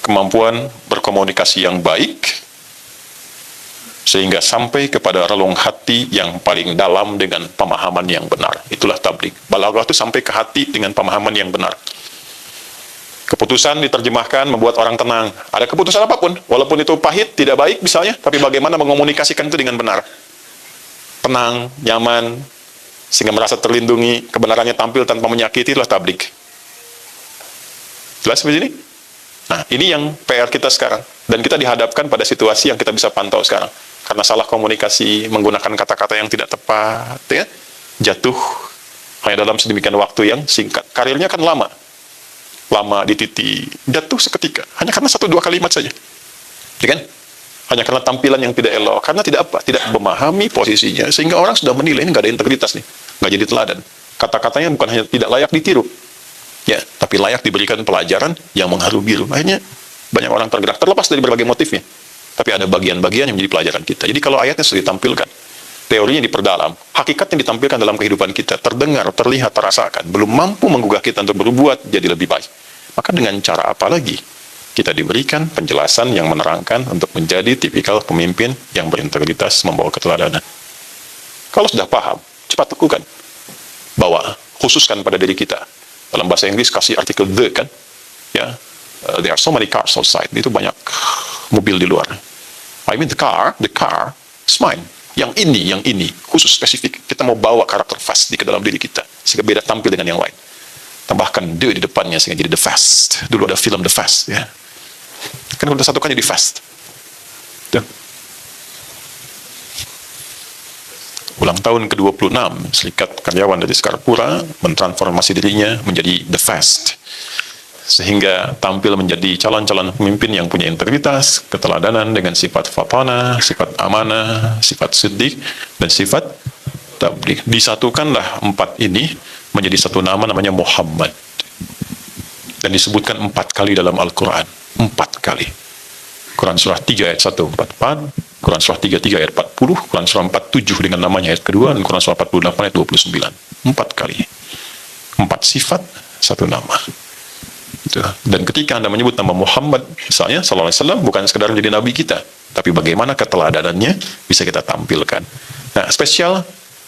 Kemampuan berkomunikasi yang baik, sehingga sampai kepada relung hati yang paling dalam dengan pemahaman yang benar. Itulah tabligh. Balaghah itu sampai ke hati dengan pemahaman yang benar. Keputusan diterjemahkan membuat orang tenang. Ada keputusan apapun, walaupun itu pahit, tidak baik misalnya, tapi bagaimana mengomunikasikan itu dengan benar. Tenang, nyaman, sehingga merasa terlindungi, kebenarannya tampil tanpa menyakiti, itulah tabligh. Jelas begini? Nah, ini yang PR kita sekarang. Dan kita dihadapkan pada situasi yang kita bisa pantau sekarang. Karena salah komunikasi, menggunakan kata-kata yang tidak tepat, ya, jatuh hanya dalam sedemikian waktu yang singkat. Karirnya kan lama di titik, jatuh seketika, hanya karena 1-2 kalimat saja, ya kan? Hanya karena tampilan yang tidak elok, karena tidak memahami posisinya, sehingga orang sudah menilai ini nggak ada integritas nih, nggak jadi teladan. Kata-katanya bukan hanya tidak layak ditiru, ya, tapi layak diberikan pelajaran yang mengharu biru. Akhirnya banyak orang tergerak, terlepas dari berbagai motifnya, tapi ada bagian-bagian yang menjadi pelajaran kita. Jadi kalau ayatnya sudah ditampilkan, teorinya diperdalam, hakikatnya ditampilkan dalam kehidupan kita, terdengar, terlihat, terasakan, belum mampu menggugah kita untuk berbuat jadi lebih baik. Maka dengan cara apa lagi kita diberikan penjelasan yang menerangkan untuk menjadi tipikal pemimpin yang berintegritas, membawa keteladanan. Kalau sudah paham, cepat lakukan. Bawa, khususkan pada diri kita. Dalam bahasa Inggris kasih artikel the, kan? Ya, there are so many cars outside. Itu banyak mobil di luar. I mean the car is mine. Yang ini, khusus spesifik. Kita mau bawa karakter fast ke dalam diri kita, sehingga beda tampil dengan yang lain. Tambahkan the di depannya sehingga jadi The Fast. Dulu ada film The Fast, ya. Kan udah satukan jadi Fast. Tuh. Ulang tahun ke-26, Serikat Karyawan dari Sekarpura mentransformasi dirinya menjadi The Fast. Sehingga tampil menjadi calon-calon pemimpin yang punya integritas, keteladanan dengan sifat fatana, sifat amanah, sifat siddiq, dan sifat tabligh. Disatukanlah 4 ini menjadi satu nama, namanya Muhammad. Dan disebutkan 4 kali dalam Al-Quran. 4 kali. Quran surah 3 ayat 144, Quran surah 33 ayat 40, Quran surah 47 dengan namanya ayat kedua, dan Quran surah 48 ayat 29. 4 kali. 4 sifat, 1 nama. Dan ketika Anda menyebut nama Muhammad, misalnya, sallallahu alaihi wasallam, bukan sekedar menjadi nabi kita, tapi bagaimana keteladanannya bisa kita tampilkan. Nah, spesial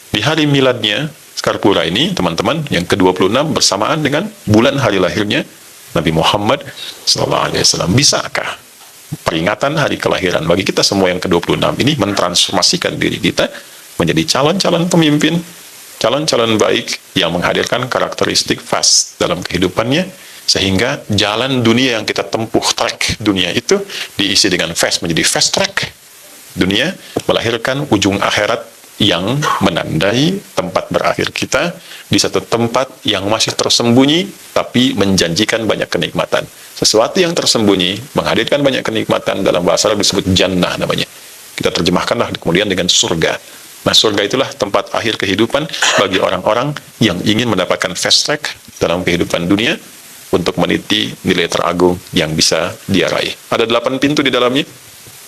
di hari miladnya Sekarpura ini, teman-teman, yang ke-26 bersamaan dengan bulan hari lahirnya Nabi Muhammad sallallahu alaihi wasallam. Bisakah peringatan hari kelahiran bagi kita semua yang ke-26 ini mentransformasikan diri kita menjadi calon-calon pemimpin calon-calon baik yang menghadirkan karakteristik fast dalam kehidupannya, sehingga jalan dunia yang kita tempuh, track dunia itu diisi dengan fast, menjadi fast track dunia, melahirkan ujung akhirat yang menandai tempat berakhir kita di satu tempat yang masih tersembunyi tapi menjanjikan banyak kenikmatan. Sesuatu yang tersembunyi menghadirkan banyak kenikmatan, dalam bahasa Arab disebut jannah namanya. Kita terjemahkanlah kemudian dengan surga. Nah, surga itulah tempat akhir kehidupan bagi orang-orang yang ingin mendapatkan fast track dalam kehidupan dunia untuk meniti nilai teragung yang bisa dia raih. Ada 8 pintu di dalamnya.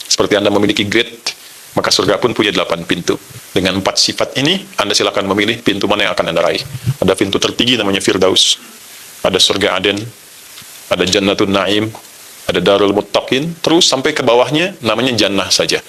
Seperti Anda memiliki grade, maka surga pun punya 8 pintu. Dengan 4 sifat ini, Anda silakan memilih pintu mana yang akan Anda raih. Ada pintu tertinggi namanya Firdaus. Ada surga Aden. Ada Jannatun Naim. Ada Darul Muttaqin. Terus sampai ke bawahnya namanya Jannah saja.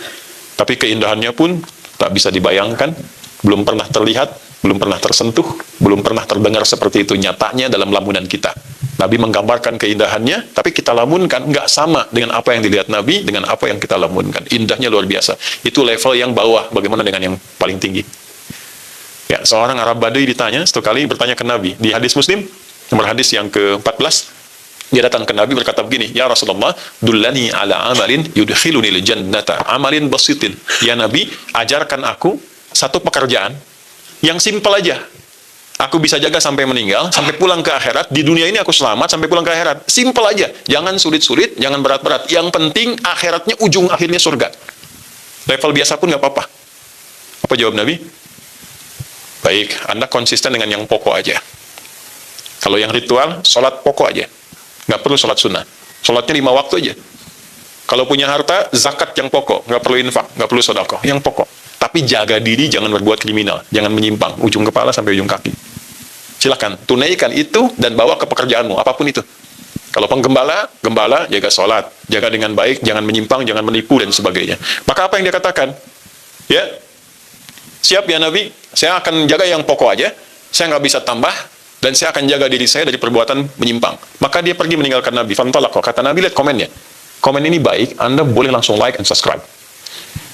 Tapi keindahannya pun tak bisa dibayangkan, belum pernah terlihat, belum pernah tersentuh, belum pernah terdengar seperti itu nyatanya dalam lamunan kita. Nabi menggambarkan keindahannya, tapi kita lamunkan nggak sama dengan apa yang dilihat Nabi, dengan apa yang kita lamunkan. Indahnya luar biasa. Itu level yang bawah, bagaimana dengan yang paling tinggi? Ya, seorang Arab Badui ditanya, satu kali bertanya ke Nabi, di hadis Muslim, nomor hadis yang ke-14, dia datang ke Nabi berkata begini, "Ya Rasulullah, dullani ala amalin yudkhiluni lil jannata, amalin basitin." Ya Nabi, ajarkan aku satu pekerjaan yang simpel aja. Aku bisa jaga sampai meninggal, sampai pulang ke akhirat. Di dunia ini aku selamat sampai pulang ke akhirat. Simpel aja. Jangan sulit-sulit, jangan berat-berat. Yang penting akhiratnya ujung akhirnya surga. Level biasa pun nggak apa-apa. Apa jawab Nabi? Baik, Anda konsisten dengan yang pokok aja. Kalau yang ritual, sholat pokok aja. Nggak perlu sholat sunnah. Sholatnya 5 waktu aja. Kalau punya harta, zakat yang pokok. Nggak perlu infak, nggak perlu sedekah. Yang pokok. Tapi jaga diri, jangan berbuat kriminal. Jangan menyimpang, ujung kepala sampai ujung kaki. Silakan, tunaikan itu dan bawa ke pekerjaanmu, apapun itu. Kalau penggembala, gembala, jaga sholat. Jaga dengan baik, jangan menyimpang, jangan menipu, dan sebagainya. Maka apa yang dia katakan? Ya, siap ya Nabi, saya akan jaga yang pokok aja. Saya nggak bisa tambah, dan saya akan jaga diri saya dari perbuatan menyimpang. Maka dia pergi meninggalkan Nabi. Fantalaqo. Kata Nabi, lihat komennya. Komen ini baik, Anda boleh langsung like and subscribe.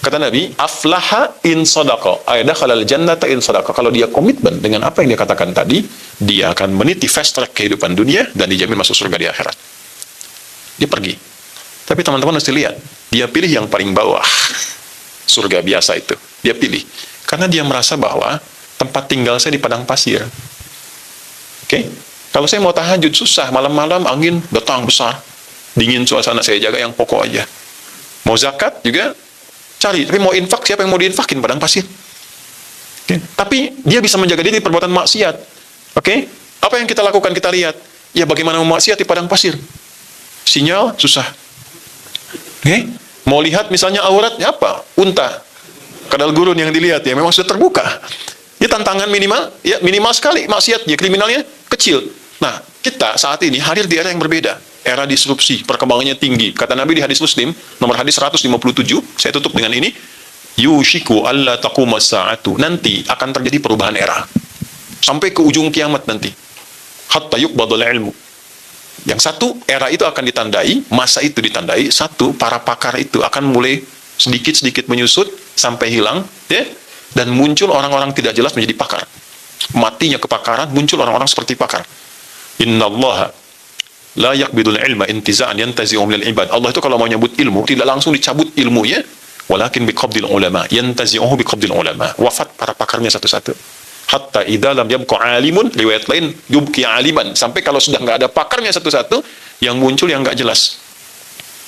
Kata Nabi, aflaha in sadaqa, ay dakhalal jannata in sadaqa. Kalau dia komitmen dengan apa yang dia katakan tadi, dia akan meniti fast track kehidupan dunia dan dijamin masuk surga di akhirat. Dia pergi. Tapi teman-teman mesti lihat, dia pilih yang paling bawah. Surga biasa itu. Dia pilih. Karena dia merasa bahwa tempat tinggal saya di padang pasir. Oke, kalau saya mau tahajud susah, malam-malam angin datang besar, dingin suasana, saya jaga yang pokok aja. Mau zakat juga cari, tapi mau infak, siapa yang mau diinfakin? Padang pasir. Oke, tapi dia bisa menjaga diri dari perbuatan maksiat. Oke, apa yang kita lakukan? Kita lihat, ya bagaimana memaksiat di padang pasir? Sinyal susah. Oke, mau lihat misalnya auratnya apa? Unta, kadal gurun yang dilihat ya memang sudah terbuka. Ini tantangan minimal, ya minimal sekali maksiat, ya kriminalnya kecil. Nah, kita saat ini hadir di era yang berbeda, era disrupsi, perkembangannya tinggi. Kata Nabi di hadis Muslim, nomor hadis 157, saya tutup dengan ini, yushiku alla taquma sa'atu, nanti akan terjadi perubahan era. Sampai ke ujung kiamat nanti. Hatta yuqbadul ilmu. Yang satu, era itu akan ditandai, masa itu ditandai, satu, para pakar itu akan mulai sedikit-sedikit menyusut, sampai hilang, ya, dan muncul orang-orang tidak jelas menjadi pakar. Matinya kepakaran, muncul orang-orang seperti pakar. Innallaha la yaqbidul ilma intiza'an yantazi'u minal ibad. Allah itu kalau mau nyebut ilmu, tidak langsung dicabut ilmunya, walakin biqabdil ulama, yantazi'uhu biqabdil ulama. Wafat para pakarnya satu-satu. Hatta idza lam yabqa alimun, riwayat lain yubqi aliman. Sampai kalau sudah nggak ada pakarnya satu-satu, yang muncul yang nggak jelas.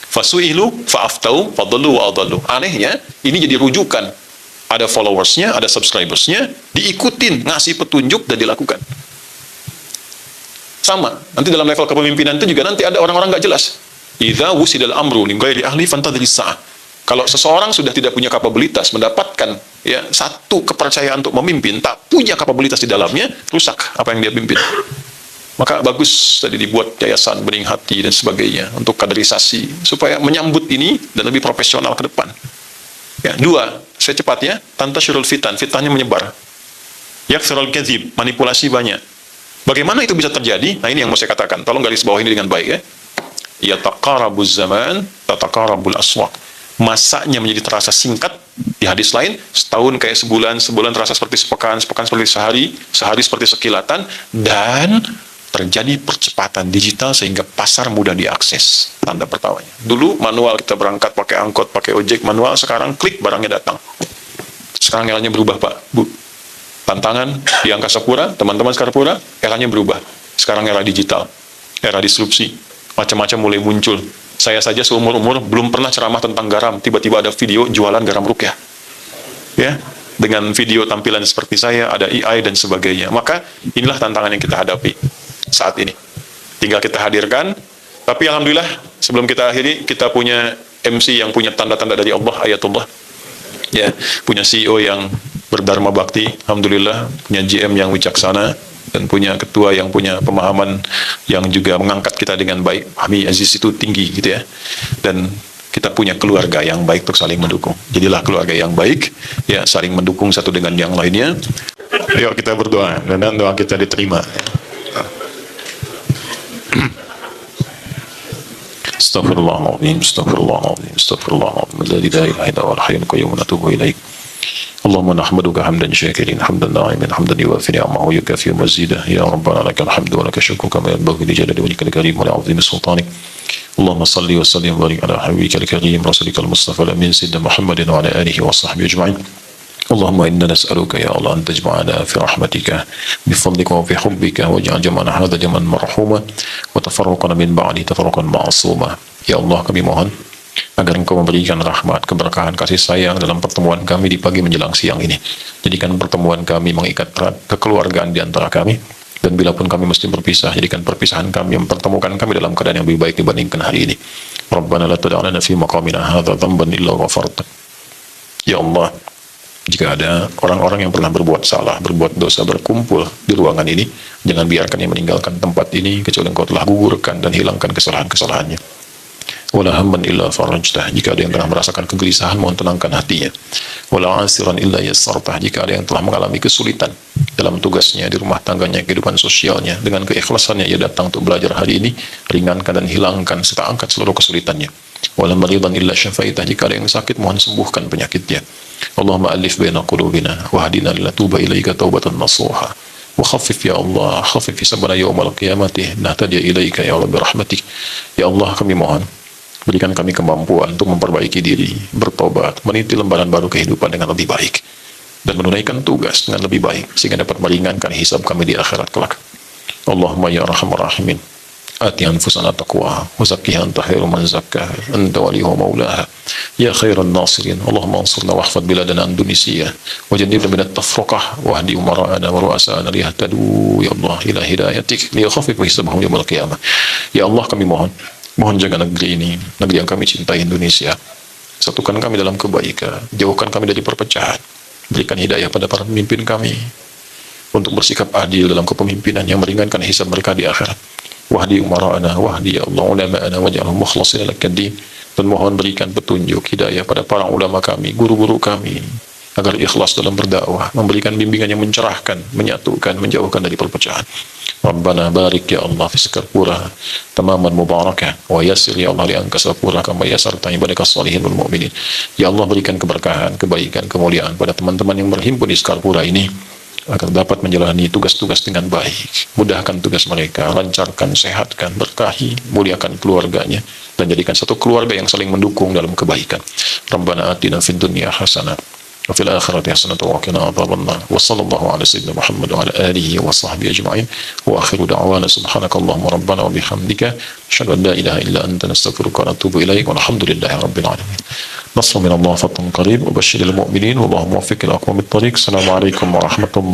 Fasu'ilu fa'aftau fadallu wa adallu. Anehnya, ini jadi rujukan. Ada followersnya, ada subscribersnya, diikutin, ngasih petunjuk dan dilakukan. Sama, nanti dalam level kepemimpinan itu juga nanti ada orang-orang nggak jelas. Idza wusidal amru li ghairi ahli fantadhis sa'ah. Kalau seseorang sudah tidak punya kapabilitas mendapatkan ya satu kepercayaan untuk memimpin, tak punya kapabilitas di dalamnya, rusak apa yang dia pimpin. Maka bagus tadi dibuat yayasan Bening Hati dan sebagainya untuk kaderisasi supaya menyambut ini dan lebih profesional ke depan. Ya, 2, saya cepat ya, tantasyurul fitan, fitnahnya menyebar. Yakthurul kadzib, manipulasi banyak. Bagaimana itu bisa terjadi? Nah, ini yang mau saya katakan. Tolong garis bawah ini dengan baik ya. Yataqarabuz zaman, tataqarabul aswaq. Masanya menjadi terasa singkat, Di hadis lain, setahun kayak sebulan, sebulan terasa seperti sepekan, sepekan seperti sehari, sehari seperti sekilatan, dan terjadi percepatan digital sehingga pasar mudah diakses. Tanda pertamanya. Dulu manual, kita berangkat pakai angkot, pakai ojek manual, sekarang klik barangnya datang. Sekarang eranya berubah, Pak, Bu. Tantangan di Angkasa Pura, teman-teman Skarpura, eranya berubah. Sekarang era digital, era disrupsi, macam-macam mulai muncul. Saya saja seumur-umur belum pernah ceramah tentang garam, tiba-tiba ada video jualan garam rukyah. Ya, dengan video tampilan seperti saya, ada AI dan sebagainya. Maka inilah tantangan yang kita hadapi saat ini. Tinggal kita hadirkan, tapi alhamdulillah sebelum kita akhiri, kita punya MC yang punya tanda-tanda dari Allah, ayatullah. Ya, punya CEO yang berdharma bakti, alhamdulillah, punya GM yang wicaksana, dan punya ketua yang punya pemahaman yang juga mengangkat kita dengan baik. Fahmi Aziz itu tinggi gitu ya. Dan kita punya keluarga yang baik untuk saling mendukung. Jadilah keluarga yang baik, ya, saling mendukung satu dengan yang lainnya. Yuk kita berdoa, dan doa kita diterima. Astaghfirullahaladzim, astaghfirullahaladzim, astaghfirullahaladzim. La ilaha illa huwal hayyul qayyum, natubu ilaik. اللهم نحمدك حمدا شاكرين حمدا دائما حمدا يوافي نعمه ويكافئ مزيده يا ربنا لك الحمد ولك الشكر كما ينبغي لجلال وجهك الكريم ولعظيم سلطانك اللهم صل وسلم وبارك على حبيبك الكريم رسولك المصطفى الامين سيدنا محمد وعلى اله وصحبه اجمعين اللهم انا نسالك يا الله ان تجمعنا في رحمتك بفضلك وفي حبك واجعل جمعنا هذا جمعا مرحوما وتفرقنا من بعده تفرقا معصوما يا الله kami mohon agar Engkau memberikan rahmat, keberkahan, kasih sayang dalam pertemuan kami di pagi menjelang siang ini. Jadikan pertemuan kami mengikat erat kekeluargaan di antara kami, dan bila pun kami mesti berpisah, jadikan perpisahan kami mempertemukan kami dalam keadaan yang lebih baik dibandingkan hari ini. Rabbana la tad'a lana fi maqamina hadza dhanban illa ghafarta. Ya Allah, jika ada orang-orang yang pernah berbuat salah, berbuat dosa, berkumpul di ruangan ini, jangan biarkan yang meninggalkan tempat ini kecuali Engkau telah gugurkan dan hilangkan kesalahan-kesalahannya. Wala hamman illa farajtah, jika ada yang telah merasakan kegelisahan, mohon tenangkan hatinya. Wala asiran illa yassartah, jika ada yang telah mengalami kesulitan dalam tugasnya, di rumah tangganya, kehidupan sosialnya, dengan keikhlasannya ia datang untuk belajar hari ini, ringankan dan hilangkan serta angkat seluruh kesulitannya. Wala maridan illa syafaitah, jika ada yang sakit, mohon sembuhkan penyakitnya. Allahumma alif baina qulubina wahdina lila tuba ilaika taubatan nasuha. Wa khaffif ya Allah, khaffif sabana yawmal qiyamati nahtadi ilaika ya Allah birahmatik. Ya Allah, kami mohon berikan kami kemampuan untuk memperbaiki diri, bertobat, meniti lembaran baru kehidupan dengan lebih baik, dan menunaikan tugas dengan lebih baik, sehingga dapat meringankan hisab kami di akhirat kelak. Allahumma ya arhamar rahimin, ati anfusana taqwa, wa zakkiha anta khairu man zakkaha, anta waliyuha maulaha, ya khairan nasirin. Allahumma ansurna wahfad biladana Indonesia, wa jannibna min at-tafruqah, wa hdi umara'ana wa ru'asana liyahtadu ya Allah ila hidayatik, liyakhafif hisabahum yaumil qiyamah. Ya Allah, kami mohon jaga negeri ini, negeri yang kami cintai, Indonesia. Satukan kami dalam kebaikan, jauhkan kami dari perpecahan. Berikan hidayah pada para pemimpin kami untuk bersikap adil dalam kepemimpinan yang meringankan hisab mereka di akhirat. Wahdi umara'ana, wahdi ya Allah ulama'ana, waj'alhum mukhlasin lak-din. Dan mohon berikan petunjuk hidayah pada para ulama kami, guru-guru kami, agar ikhlas dalam berdakwah, memberikan bimbingan yang mencerahkan, menyatukan, menjauhkan dari perpecahan. Rabbana barik ya Allah fi Skarpura tamaman mubarakah, wa yassir ya Allah li Angkasa Pura kama yassarta ibadaka shalihin wal mu'minin. Ya Allah, berikan keberkahan, kebaikan, kemuliaan pada teman-teman yang berhimpun di Skarpura ini, agar dapat menjalani tugas-tugas dengan baik. Mudahkan tugas mereka, lancarkan, sehatkan, berkahi, muliakan keluarganya, dan jadikan satu keluarga yang saling mendukung dalam kebaikan. Rabbana atina fid dunya hasanah wa fil akhirati hasanah wa qina adzabannar. Wa sallallahu ala sayyidina Muhammad wa ala alihi wa sahbihi ajma'in. Wa akhiru da'wana subhanakallahumma rabbana wa bihamdika asyhadu an la ilaha illa anta nastaghfiruka wa natubu ilaik. Walhamdulillahi rabbil alamin. Nasrun min Allah, fathun qarib, wa basyiril mu'minin, wallahu muwaffiq ila aqwamit thariq. Assalamu alaikum warahmatullahi